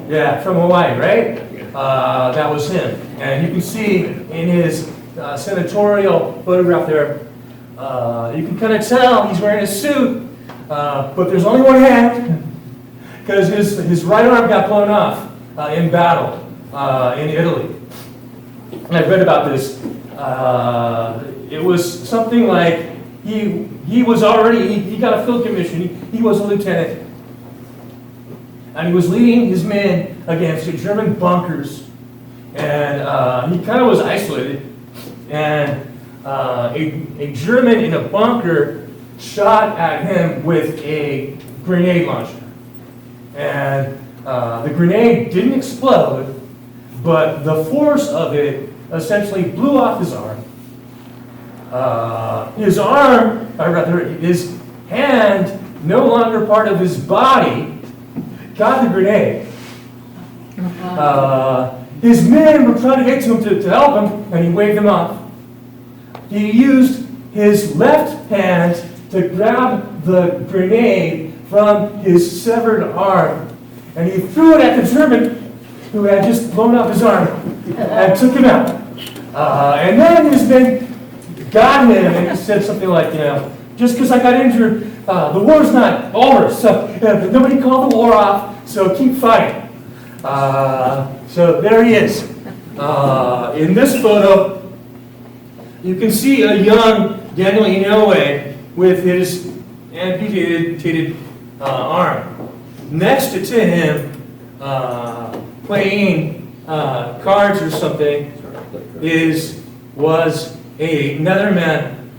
Yeah, from Hawaii, right? That was him. And you can see in his senatorial photograph there, you can kind of tell he's wearing a suit, but there's only one hand, because his right arm got blown off in battle in Italy. And I read about this. It was something like he got a field commission. He was a lieutenant, and he was leading his men against the German bunkers and he kind of was isolated, and a German in a bunker shot at him with a grenade launcher. And the grenade didn't explode, but the force of it essentially blew off his arm. His arm, or rather his hand, no longer part of his body, got the grenade. His men were trying to get to him to help him, and he waved them off. He used his left hand to grab the grenade from his severed arm, and he threw it at the German who had just blown off his arm and took him out. And then his men got him, and he said something like, just because I got injured, the war's not over, so nobody called the war off, so keep fighting. So there he is. In this photo, you can see a young Daniel Inoue with his amputated arm. Next to him, playing cards or something, was another man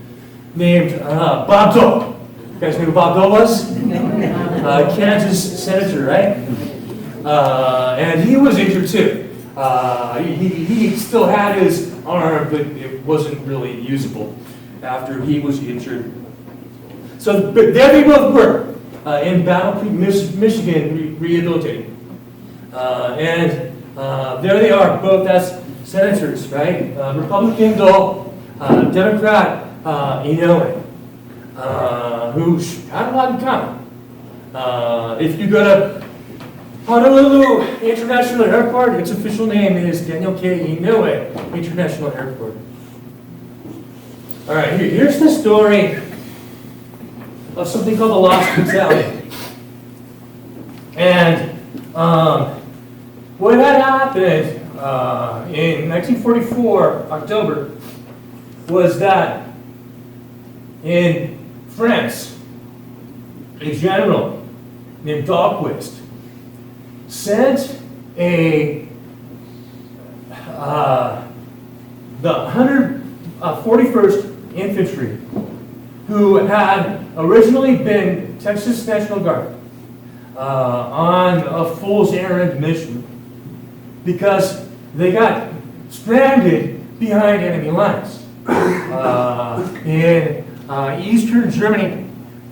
named Bob Dole. You guys know who Bob Dole was? Kansas senator, right? And he was injured too. He still had his arm, but it wasn't really usable after he was injured. So, but there they both were in Battle Creek, Michigan, rehabilitated. And there they are, both as senators, right? Republican Dole, Democrat Inoue, who had a lot in common. If you go to Honolulu International Airport, its official name is Daniel K. Inoue International Airport. All right, here's the story of something called the Lost Battalion. And what had happened in 1944, October, was that in France, a general named Dahlquist sent the 141st Infantry, who had originally been Texas National Guard, on a fool's errand mission because they got stranded behind enemy lines in eastern Germany,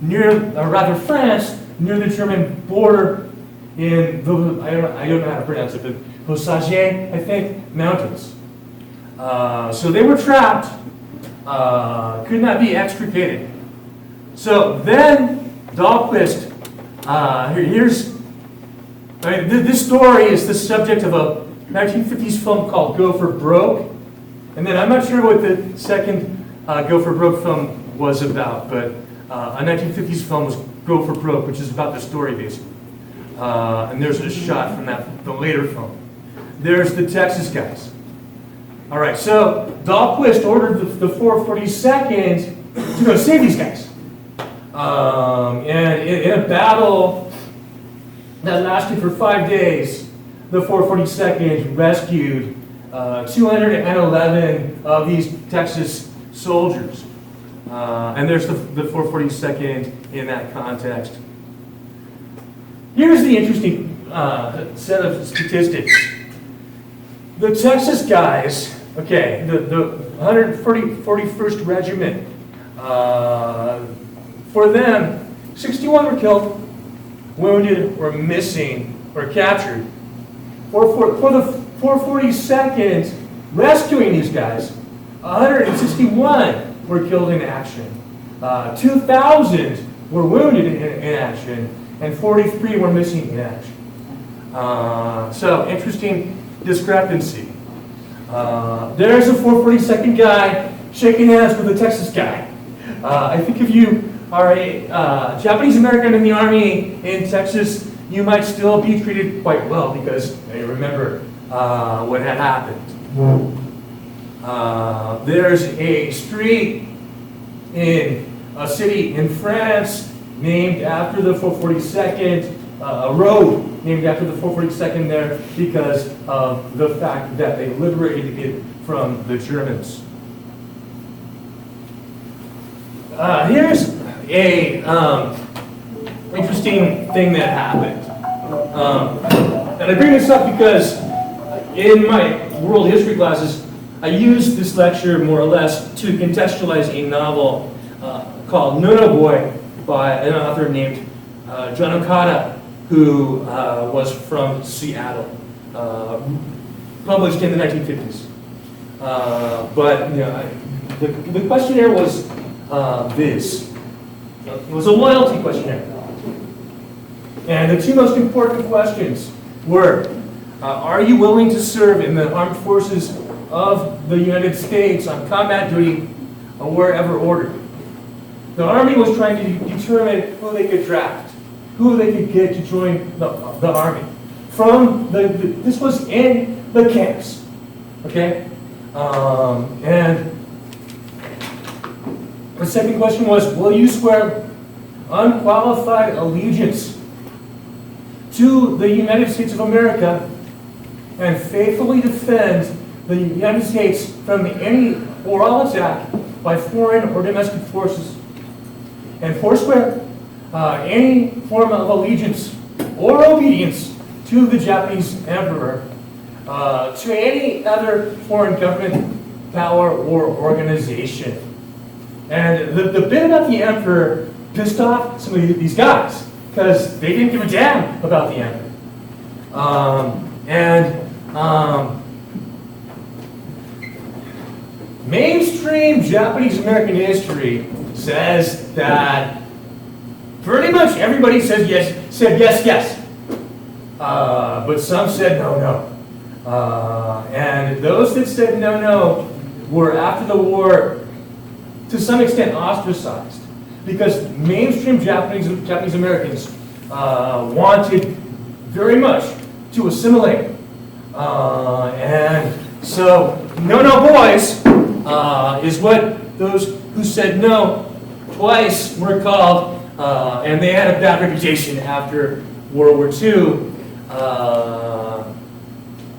rather France, near the German border in the, I don't know how to pronounce it, but Vosges, I think, mountains. So they were trapped, could not be extricated. So then Dahlquist, this story is the subject of a 1950s film called Go for Broke. And then I'm not sure what the second Go for Broke film was about, but a 1950s film was Go for Broke, which is about the story basically. And there's a shot from the later film. There's the Texas guys. All right, so Dahlquist ordered the 442nd to go save these guys. And in a battle that lasted for 5 days, the 442nd rescued 211 of these Texas soldiers. And there's the 442nd in that context. Here's the interesting set of statistics. The Texas guys, okay, the 141st Regiment, for them, 61 were killed, wounded, or missing, or captured. For the 442nd rescuing these guys, 161 were killed in action, 2,000 were wounded in action, and 43 were missing in action. So, interesting discrepancy. There's a 442nd guy shaking hands with a Texas guy. I think if you are a Japanese American in the Army in Texas, you might still be treated quite well because you remember what had happened. There's a street in a city in France named after the 442nd, a road named after the 442nd there because of the fact that they liberated it from the Germans. Here's a interesting thing that happened. And I bring this up because in my world history classes, I used this lecture more or less to contextualize a novel called No No Boy by an author named John Okada, who was from Seattle, published in the 1950s. But you know, the questionnaire was this. It was a loyalty questionnaire. And the two most important questions were, are you willing to serve in the armed forces of the United States on combat duty or wherever ordered? The Army was trying to determine who they could draft, who they could get to join the Army. This was in the camps, okay? And the second question was, will you swear unqualified allegiance to the United States of America and faithfully defend the United States from any or all attack by foreign or domestic forces? And forswear any form of allegiance or obedience to the Japanese emperor, to any other foreign government, power, or organization. And the bit about the emperor pissed off some of these guys because they didn't give a damn about the emperor. Mainstream Japanese American history says that pretty much everybody said yes, yes. But some said no. And those that said no were after the war to some extent ostracized because mainstream Japanese Americans wanted very much to assimilate. And so no boys is what those who said no twice were called, and they had a bad reputation after World War II.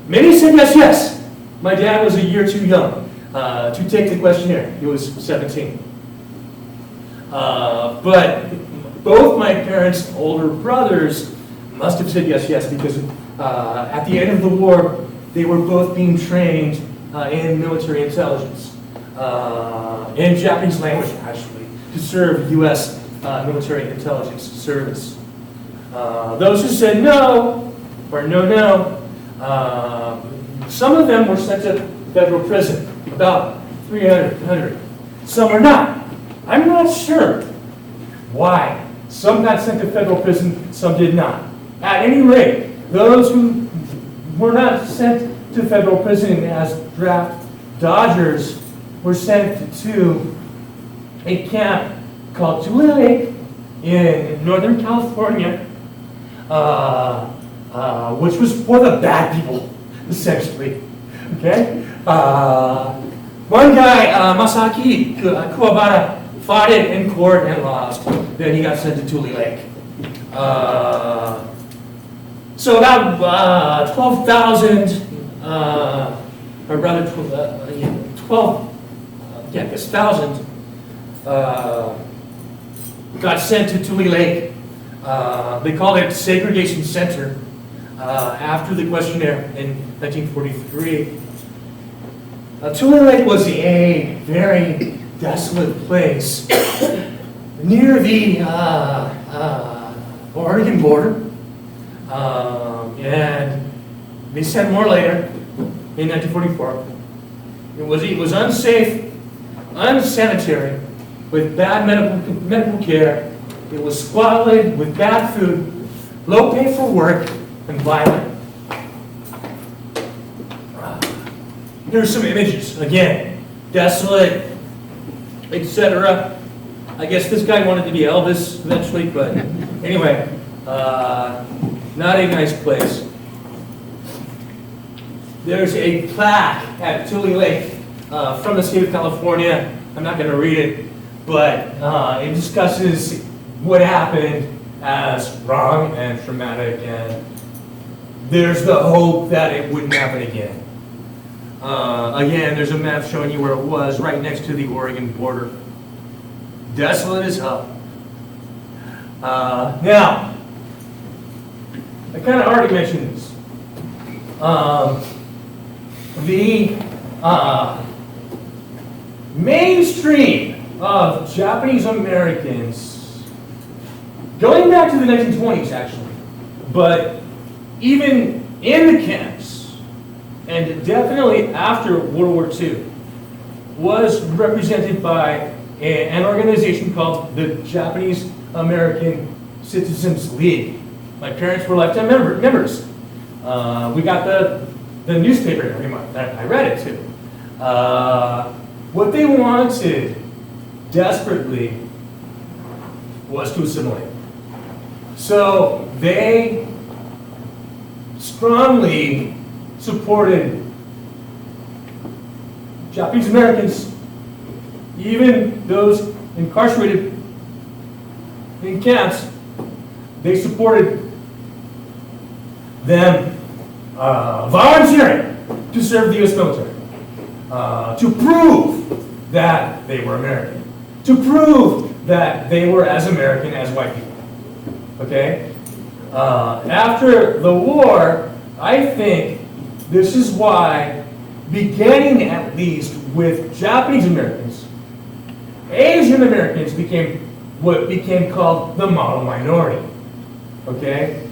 Many said yes. My dad was a year too young to take the questionnaire. He was 17. But both my parents' older brothers must have said yes because at the end of the war, they were both being trained in military intelligence, in Japanese language actually, to serve U.S. Military intelligence service. Those who said no, or no, some of them were sent to federal prison, about 300. Some are not. I'm not sure why. Some got sent to federal prison, some did not. At any rate, those who were not sent to federal prison as draft dodgers were sent to a camp called Tule Lake in Northern California, which was for the bad people, essentially. Okay? One guy, Masaki Kuwabara, fought it in court and lost. Then he got sent to Tule Lake. So about 12,000, or rather 1,000 got sent to Tule Lake. They called it Segregation Center after the questionnaire in 1943. Tule Lake was a very desolate place near the Oregon border. And they sent more later in 1944. It was unsafe, unsanitary, with bad medical care. It was squalid with bad food, low pay for work, and violent. Here's some images. Again, desolate, etc. I guess this guy wanted to be Elvis eventually, but anyway, not a nice place. There's a plaque at Tule Lake from the state of California. I'm not going to read it, but it discusses what happened as wrong and traumatic, and there's the hope that it wouldn't happen again. Again, there's a map showing you where it was, right next to the Oregon border. Desolate as hell. Now, I kind of already mentioned this. The mainstream of Japanese Americans, going back to the 1920s actually, but even in the camps, and definitely after World War II, was represented by an organization called the Japanese American Citizens League. My parents were lifetime members. We got the newspaper every month. I read it too. What they wanted desperately was to assimilate. So they strongly supported Japanese Americans, even those incarcerated in camps. They supported them volunteering to serve the U.S. military, to prove that they were American, to prove that they were as American as white people. Okay? After the war, I think this is why, beginning at least with Japanese Americans, Asian Americans became what became called the model minority. Okay?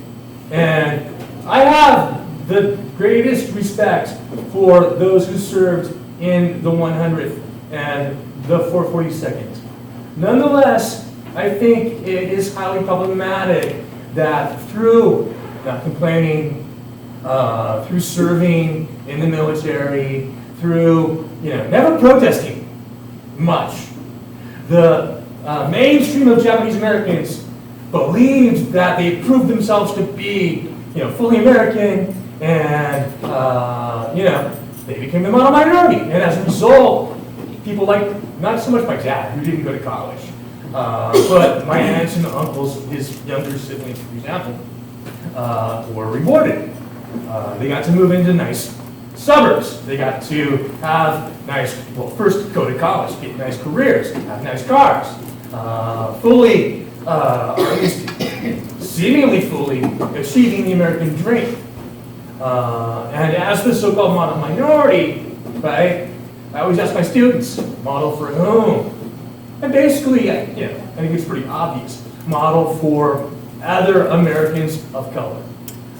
And I have the greatest respect for those who served in the 100th and the 442nd. Nonetheless, I think it is highly problematic that through not complaining, through serving in the military, through never protesting much, the mainstream of Japanese Americans believed that they proved themselves to be fully American, and they became the model minority. And as a result, people like, not so much my dad, who didn't go to college, but my aunts and uncles, his younger siblings, for example, were rewarded. They got to move into nice suburbs. They got to have nice, well, first go to college, get nice careers, have nice cars, fully, or at least seemingly fully achieving the American dream. And as the so-called model minority, right, I always ask my students, model for whom? And basically, I think it's pretty obvious, model for other Americans of color.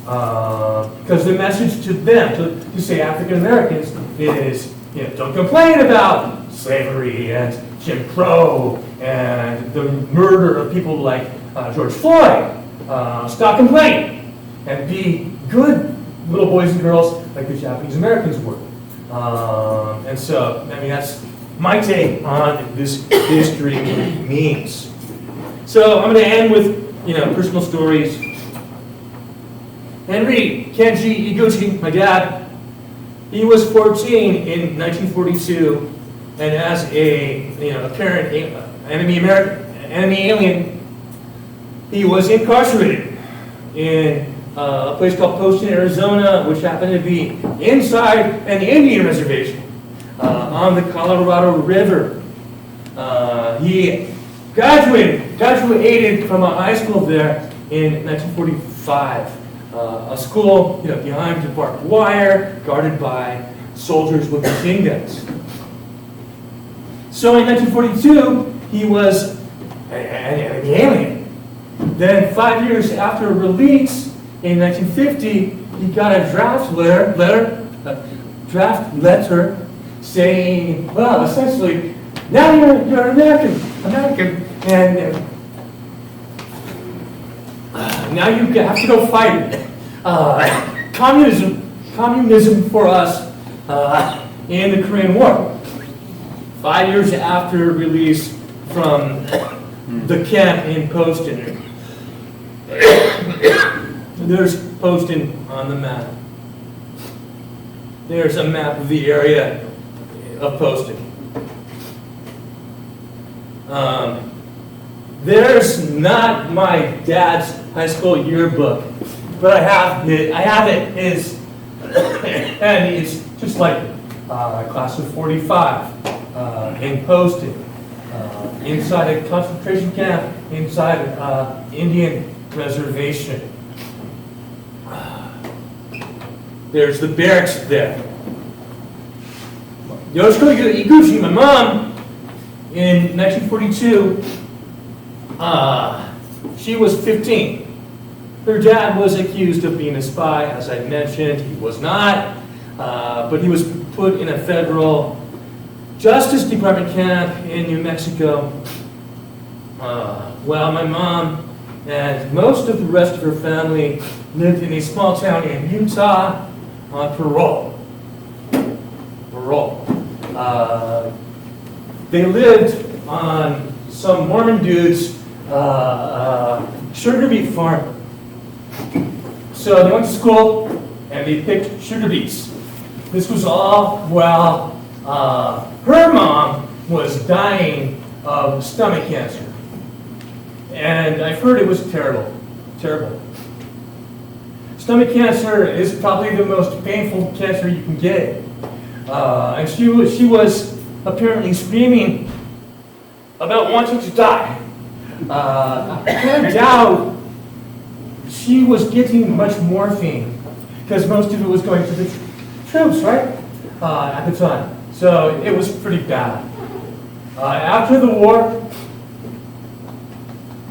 Because the message to them, to say African Americans, is, don't complain about slavery and Jim Crow and the murder of people like George Floyd. Stop complaining and be good little boys and girls like the Japanese Americans were. And so, I mean, that's my take on this history means. So I'm going to end with, personal stories. Gerry Iguchi, my dad, he was 14 in 1942, and as a apparent enemy alien, he was incarcerated in a place called Poston, Arizona, which happened to be inside an Indian reservation on the Colorado River. He graduated from a high school there in 1945. A school, behind the barbed wire, guarded by soldiers with machine guns. So in 1942, he was an enemy alien. Then 5 years after release, in 1950, he got a draft letter saying, well, essentially, now you're American, and now you have to go fight communism for us in the Korean War. 5 years after release from the camp in Poston. There's Poston on the map. There's a map of the area of Poston. There's not my dad's high school yearbook, but I have it. And it's just like class of 45, in posting, inside a concentration camp, inside Indian reservation. There's the barracks there. Gerry Iguchi, my mom, in 1942, she was 15. Her dad was accused of being a spy, as I mentioned. He was not, but he was put in a federal Justice Department camp in New Mexico. While my mom and most of the rest of her family lived in a small town in Utah on parole. They lived on some Mormon dude's sugar beet farm. So they went to school and they picked sugar beets. This was all while her mom was dying of stomach cancer. And I've heard it was terrible, terrible. Stomach cancer is probably the most painful cancer you can get. And she was apparently screaming about wanting to die. I kind of doubt she was getting much morphine because most of it was going to the troops, right? At the time. So it was pretty bad. After the war,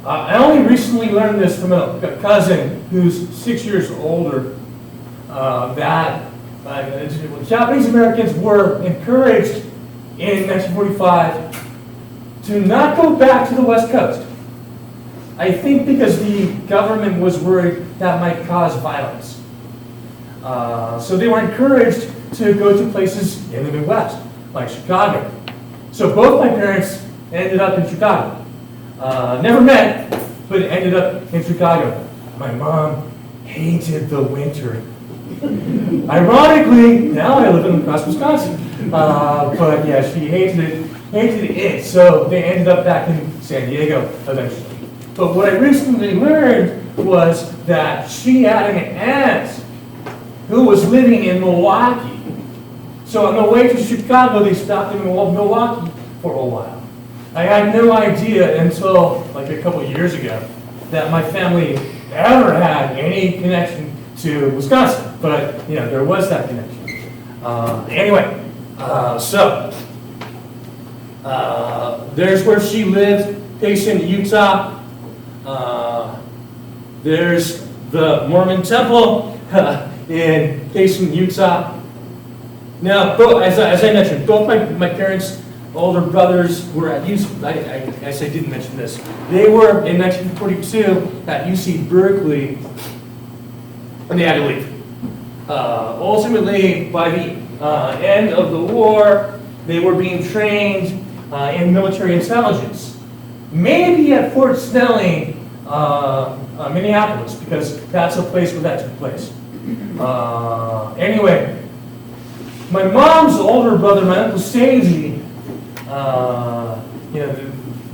I only recently learned this from a cousin who's 6 years older, that Japanese Americans were encouraged in 1945 to not go back to the West Coast. I think because the government was worried that might cause violence. So they were encouraged to go to places in the Midwest, like Chicago. So both my parents ended up in Chicago. Never met, but ended up in Chicago. My mom hated the winter. Ironically, now I live in Crosse, Wisconsin. But yeah, she hated it. So they ended up back in San Diego eventually. But what I recently learned was that she had an aunt who was living in Milwaukee. So on the way to Chicago, they stopped in Milwaukee for a while. I had no idea until like a couple years ago that my family ever had any connection to Wisconsin. But, you know, there was that connection. Anyway, there's where she lived, Payson, Utah. There's the Mormon Temple in Payson, Utah. Now, as I mentioned, both my parents' older brothers were at UC. I guess I didn't mention this. They were in 1942 at UC Berkeley, and they had to leave. Ultimately, by the end of the war, they were being trained in military intelligence. Maybe at Fort Snelling, Minneapolis, because that's a place where that took place. Anyway, my mom's older brother, my Uncle Stagey,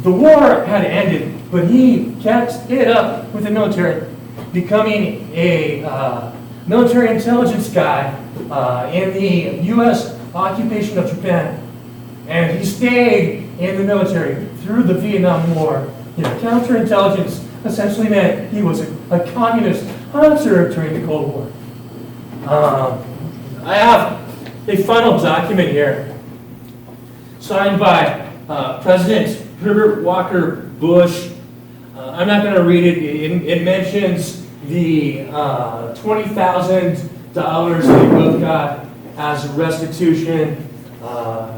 the war had ended, but he kept it up with the military, becoming a military intelligence guy in the U.S. occupation of Japan. And he stayed in the military through the Vietnam War. Counterintelligence essentially meant he was a communist hunter during the Cold War. I have a final document here signed by President Herbert Walker Bush. I'm not going to read it. It mentions the $20,000 they both got as restitution.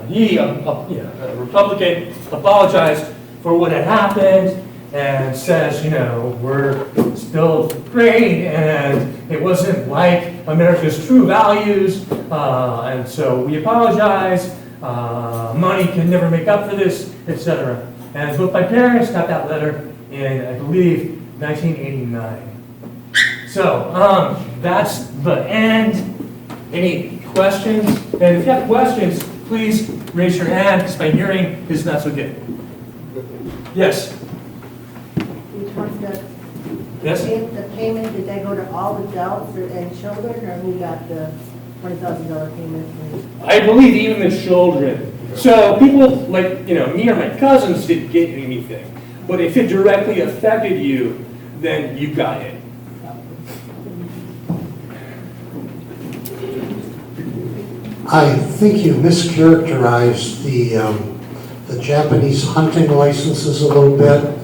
He, a Republican, apologized for what had happened and says, we're still great and it wasn't like America's true values, and so we apologize. Money can never make up for this, etc. And both my parents got that letter in, I believe, 1989. So that's the end. Any questions? And if you have questions, please raise your hand because my hearing is not so good. Yes? Yes? The payment, did that go to all adults and children, or who got the $20,000 payment? I believe even the children. So people like, me or my cousins didn't get anything. But if it directly affected you, then you got it. I think you mischaracterized the Japanese hunting licenses a little bit.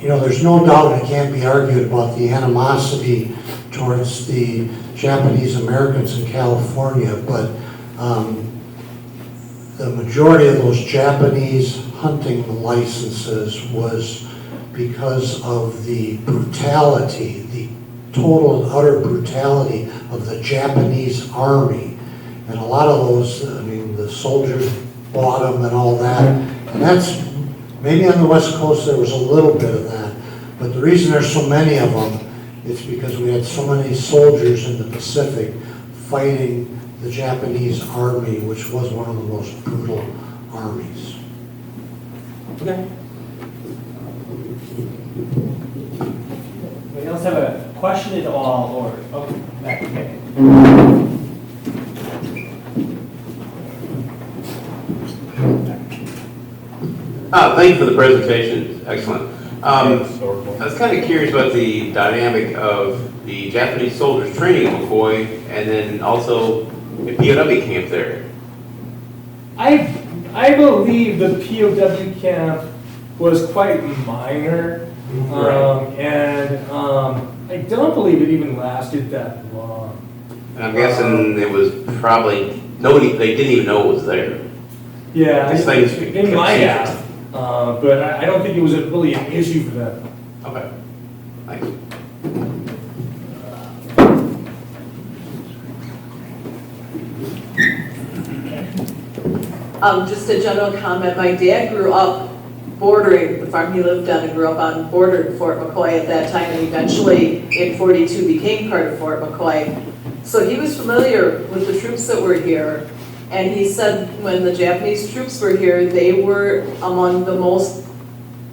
There's no doubt, it can't be argued about the animosity towards the Japanese Americans in California, but the majority of those Japanese hunting licenses was because of the brutality, the total and utter brutality of the Japanese army. And a lot of those, the soldiers bought them and all that. And that's, maybe on the West Coast there was a little bit of that. But the reason there's so many of them is because we had so many soldiers in the Pacific fighting the Japanese army, which was one of the most brutal armies. Okay. Anybody else have a question at all, or, back, okay. Thank you for the presentation. Excellent. I was kind of curious about the dynamic of the Japanese soldiers training at McCoy and then also the POW camp there. I believe the POW camp was quite minor, and I don't believe it even lasted that long. And I'm guessing it was probably, they didn't even know it was there. Yeah, These things they might have, but I don't think it was really an issue for them. Okay. Thanks. Just a general comment. My dad grew up bordering the farm he lived on and grew up on bordered Fort McCoy at that time, and eventually in 42 became part of Fort McCoy. So he was familiar with the troops that were here, and he said when the Japanese troops were here, they were among the most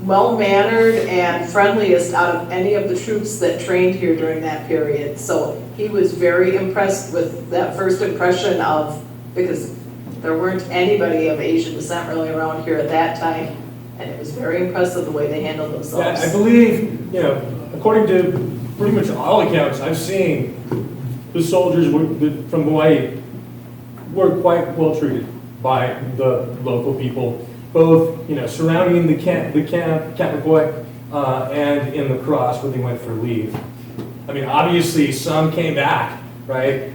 well-mannered and friendliest out of any of the troops that trained here during that period. So he was very impressed with that first impression of, because there weren't anybody of Asian descent really around here at that time, and it was very impressive the way they handled themselves. Yeah, I believe, according to pretty much all accounts I've seen, the soldiers from Hawaii were quite well treated by the local people, both surrounding the camp McCoy, and in the Crosse where they went for leave. Obviously some came back, right?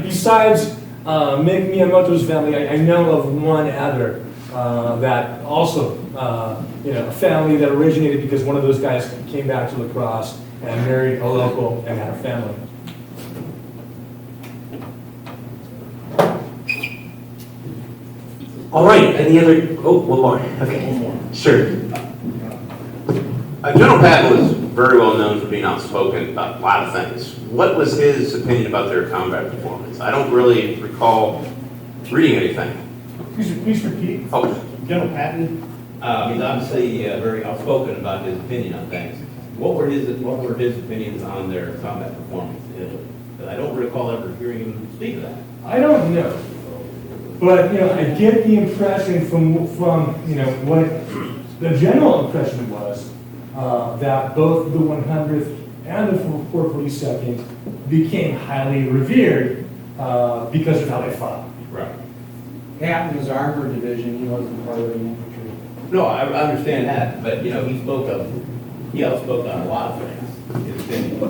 Besides Miyamoto's family, I know of one other that also, a family that originated because one of those guys came back to La Crosse and married a local and had a family. All right, any other, one more, okay. One more. Sure. General Patton was very well known for being outspoken about a lot of things. What was his opinion about their combat performance? I don't really recall reading anything. Please repeat. Oh, General Patton, he's obviously very outspoken about his opinion on things. What were his opinions on their combat performance in Italy? Because I don't recall ever hearing him speak of that. I don't know, but I get the impression from what the general impression was that both the 100th and the 442nd became highly revered because of how they fought. Right. Patton was armored division, he wasn't part of the infantry. No, I understand that, but he outspoke on a lot of things. His opinion.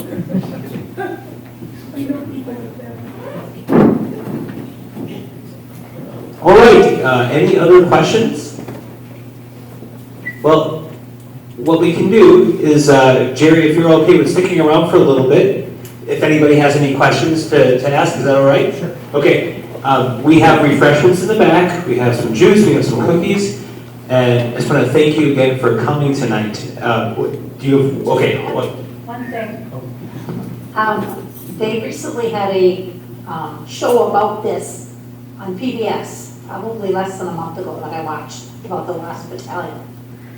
All right, any other questions? Well, what we can do is, Gerry, if you're okay with sticking around for a little bit, if anybody has any questions to ask, is that all right? Sure. Okay, we have refreshments in the back, we have some juice, we have some cookies, and I just want to thank you again for coming tonight. Do you, okay, what? One thing. They recently had a show about this on PBS, probably less than a month ago that I watched, about the last battalion.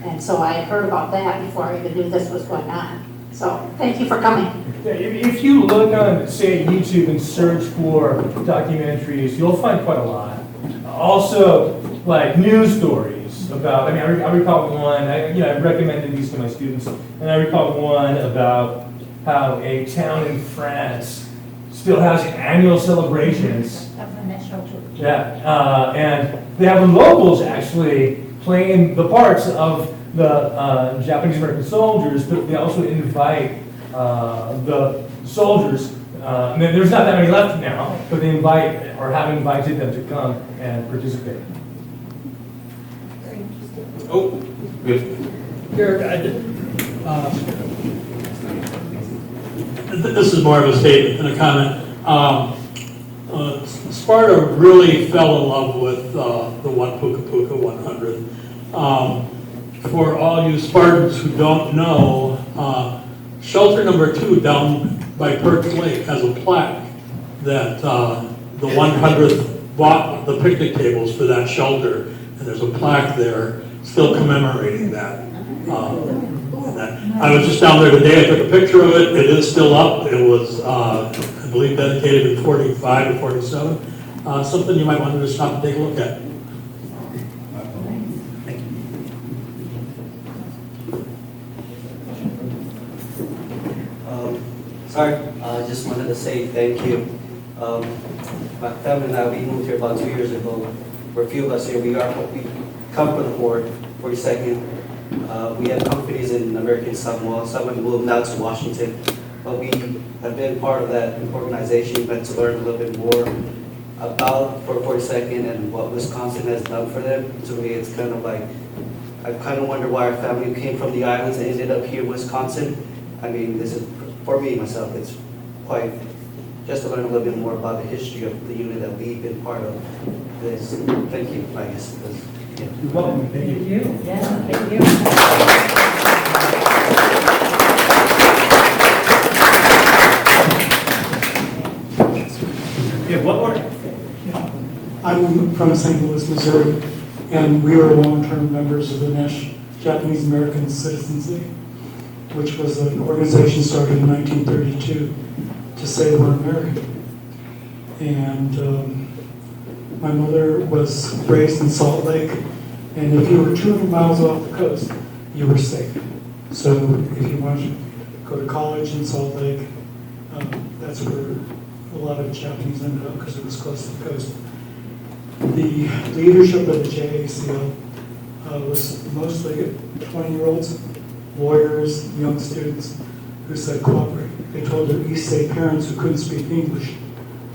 And so I had heard about that before I even knew this was going on. So thank you for coming. Yeah, if you look on, say, YouTube and search for documentaries, you'll find quite a lot. Also, like news stories about, I mean, I recall one, I recommended these to my students, and I recall one about how a town in France still has annual celebrations. Of the national tour. Yeah, and they have the locals actually playing the parts of the Japanese American soldiers, but they also invite the soldiers. And there's not that many left now, but they invite or have invited them to come and participate. Oh, good. This is more of a statement than a comment. Sparta really fell in love with the one Puka Puka 100. For all you Spartans who don't know, shelter number 2 down by Perch Lake has a plaque that the 100th bought the picnic tables for that shelter, and there's a plaque there still commemorating that. I was just down there today, I took a picture of it, it is still up, it was, I believe, dedicated in 45 or 47. Something you might want to stop and take a look at. Sorry, I just wanted to say thank you. My family and I, we moved here about 2 years ago. We're a few of us here. We come from the Fort 42nd. We have companies in American Samoa. Some have moved now to Washington. But we have been part of that organization, but to learn a little bit more about Fort 42nd and what Wisconsin has done for them. To me, it's kind of like, I kind of wonder why our family came from the islands and ended up here in Wisconsin. I mean, this is, for me, myself, it's quite, just to learn a little bit more about the history of the unit that we've been part of. This, thank you, I guess. Yeah. You're welcome. Thank you. Yeah, thank you. Yeah, what more? I'm from St. Louis, Missouri, and we were long-term members of the Japanese American Citizens League, which was an organization started in 1932 to say we're American. And my mother was raised in Salt Lake, and if you were 200 miles off the coast, you were safe. So if you wanted to go to college in Salt Lake, that's where a lot of Japanese ended up because it was close to the coast. The leadership of the JACL was mostly 20-year-olds, lawyers, young students who said cooperate. They told their East State parents who couldn't speak English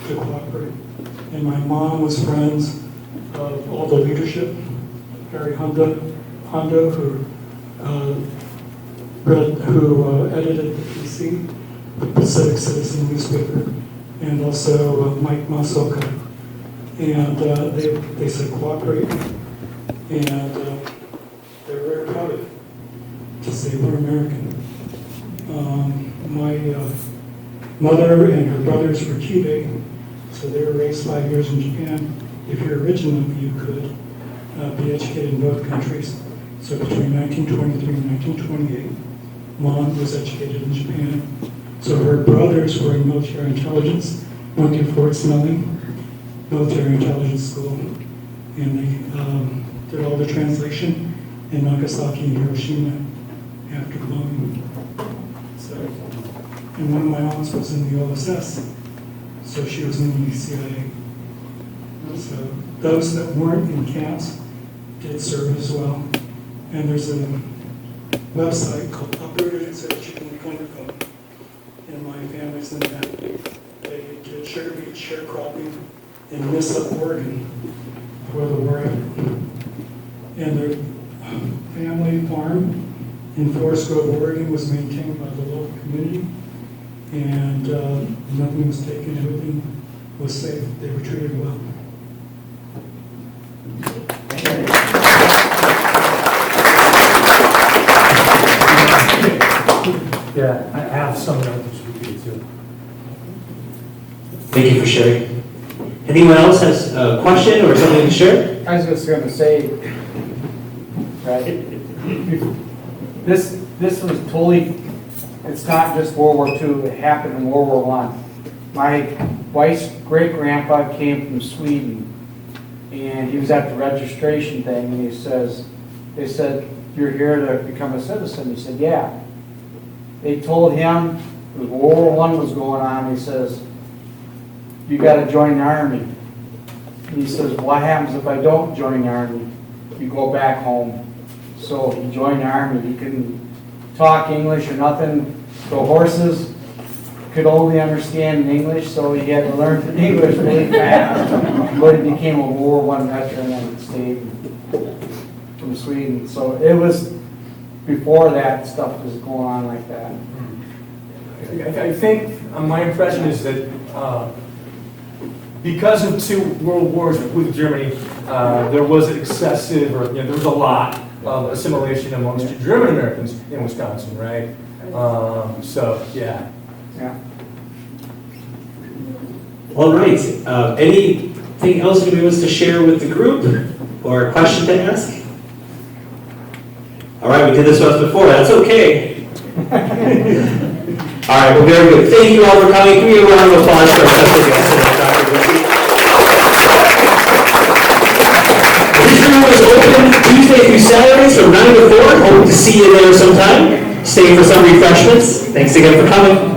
to cooperate. And my mom was friends of all the leadership, Harry Hondo, who edited the PC, the Pacific Citizen newspaper, and also Mike Masoka. And they said cooperate, and they're very proud of it, to say we're American. My mother and her brothers were Kibe, so they were raised 5 years in Japan. If you're original, you could be educated in both countries. So between 1923 and 1928, Mom was educated in Japan. So her brothers were in military intelligence, went to Fort Snelling military intelligence school, and they did all the translation in Nagasaki and Hiroshima after bombing. So, and one of my aunts was in the OSS, so she was in the CIA. So those that weren't in camps did serve as well. And there's a website called Uprooted so that you can become your own. And my family's in that. They did sugar beet sharecropping in Missa, Oregon, before the war ended. And their family farm in Forest Grove, Oregon was maintained by the local community. And nothing was taken, everything was safe. They were treated well. Yeah, I have some notes for you too. Thank you for sharing. Anyone else has a question or something to share? I was just going to say, right, This was totally, it's not just World War II, it happened in World War I. My wife's great-grandpa came from Sweden, and he was at the registration thing, and they said, you're here to become a citizen? He said, yeah. They told him, World War I was going on, he says, you gotta join the Army. And he says, what happens if I don't join the Army? You go back home. So he joined the Army. He couldn't talk English or nothing. The horses could only understand English, so he had to learn English really fast. But he became a World War I veteran and stayed from Sweden. So it was before that stuff was going on like that. I think my impression is that because of 2 world wars with Germany, there was excessive, or there was a lot of assimilation amongst German Americans in Wisconsin, right? So yeah. Yeah. All right. Anything else anybody wants to share with the group or a question to ask? All right, we did this once before. That's okay. All right, well, very good. Thank you all for coming. Give me a round of applause for our special guest tonight, Dr. Iguchi. This room is open Tuesday through Saturday from 9 to 4. Hope to see you there sometime. Stay for some refreshments. Thanks again for coming.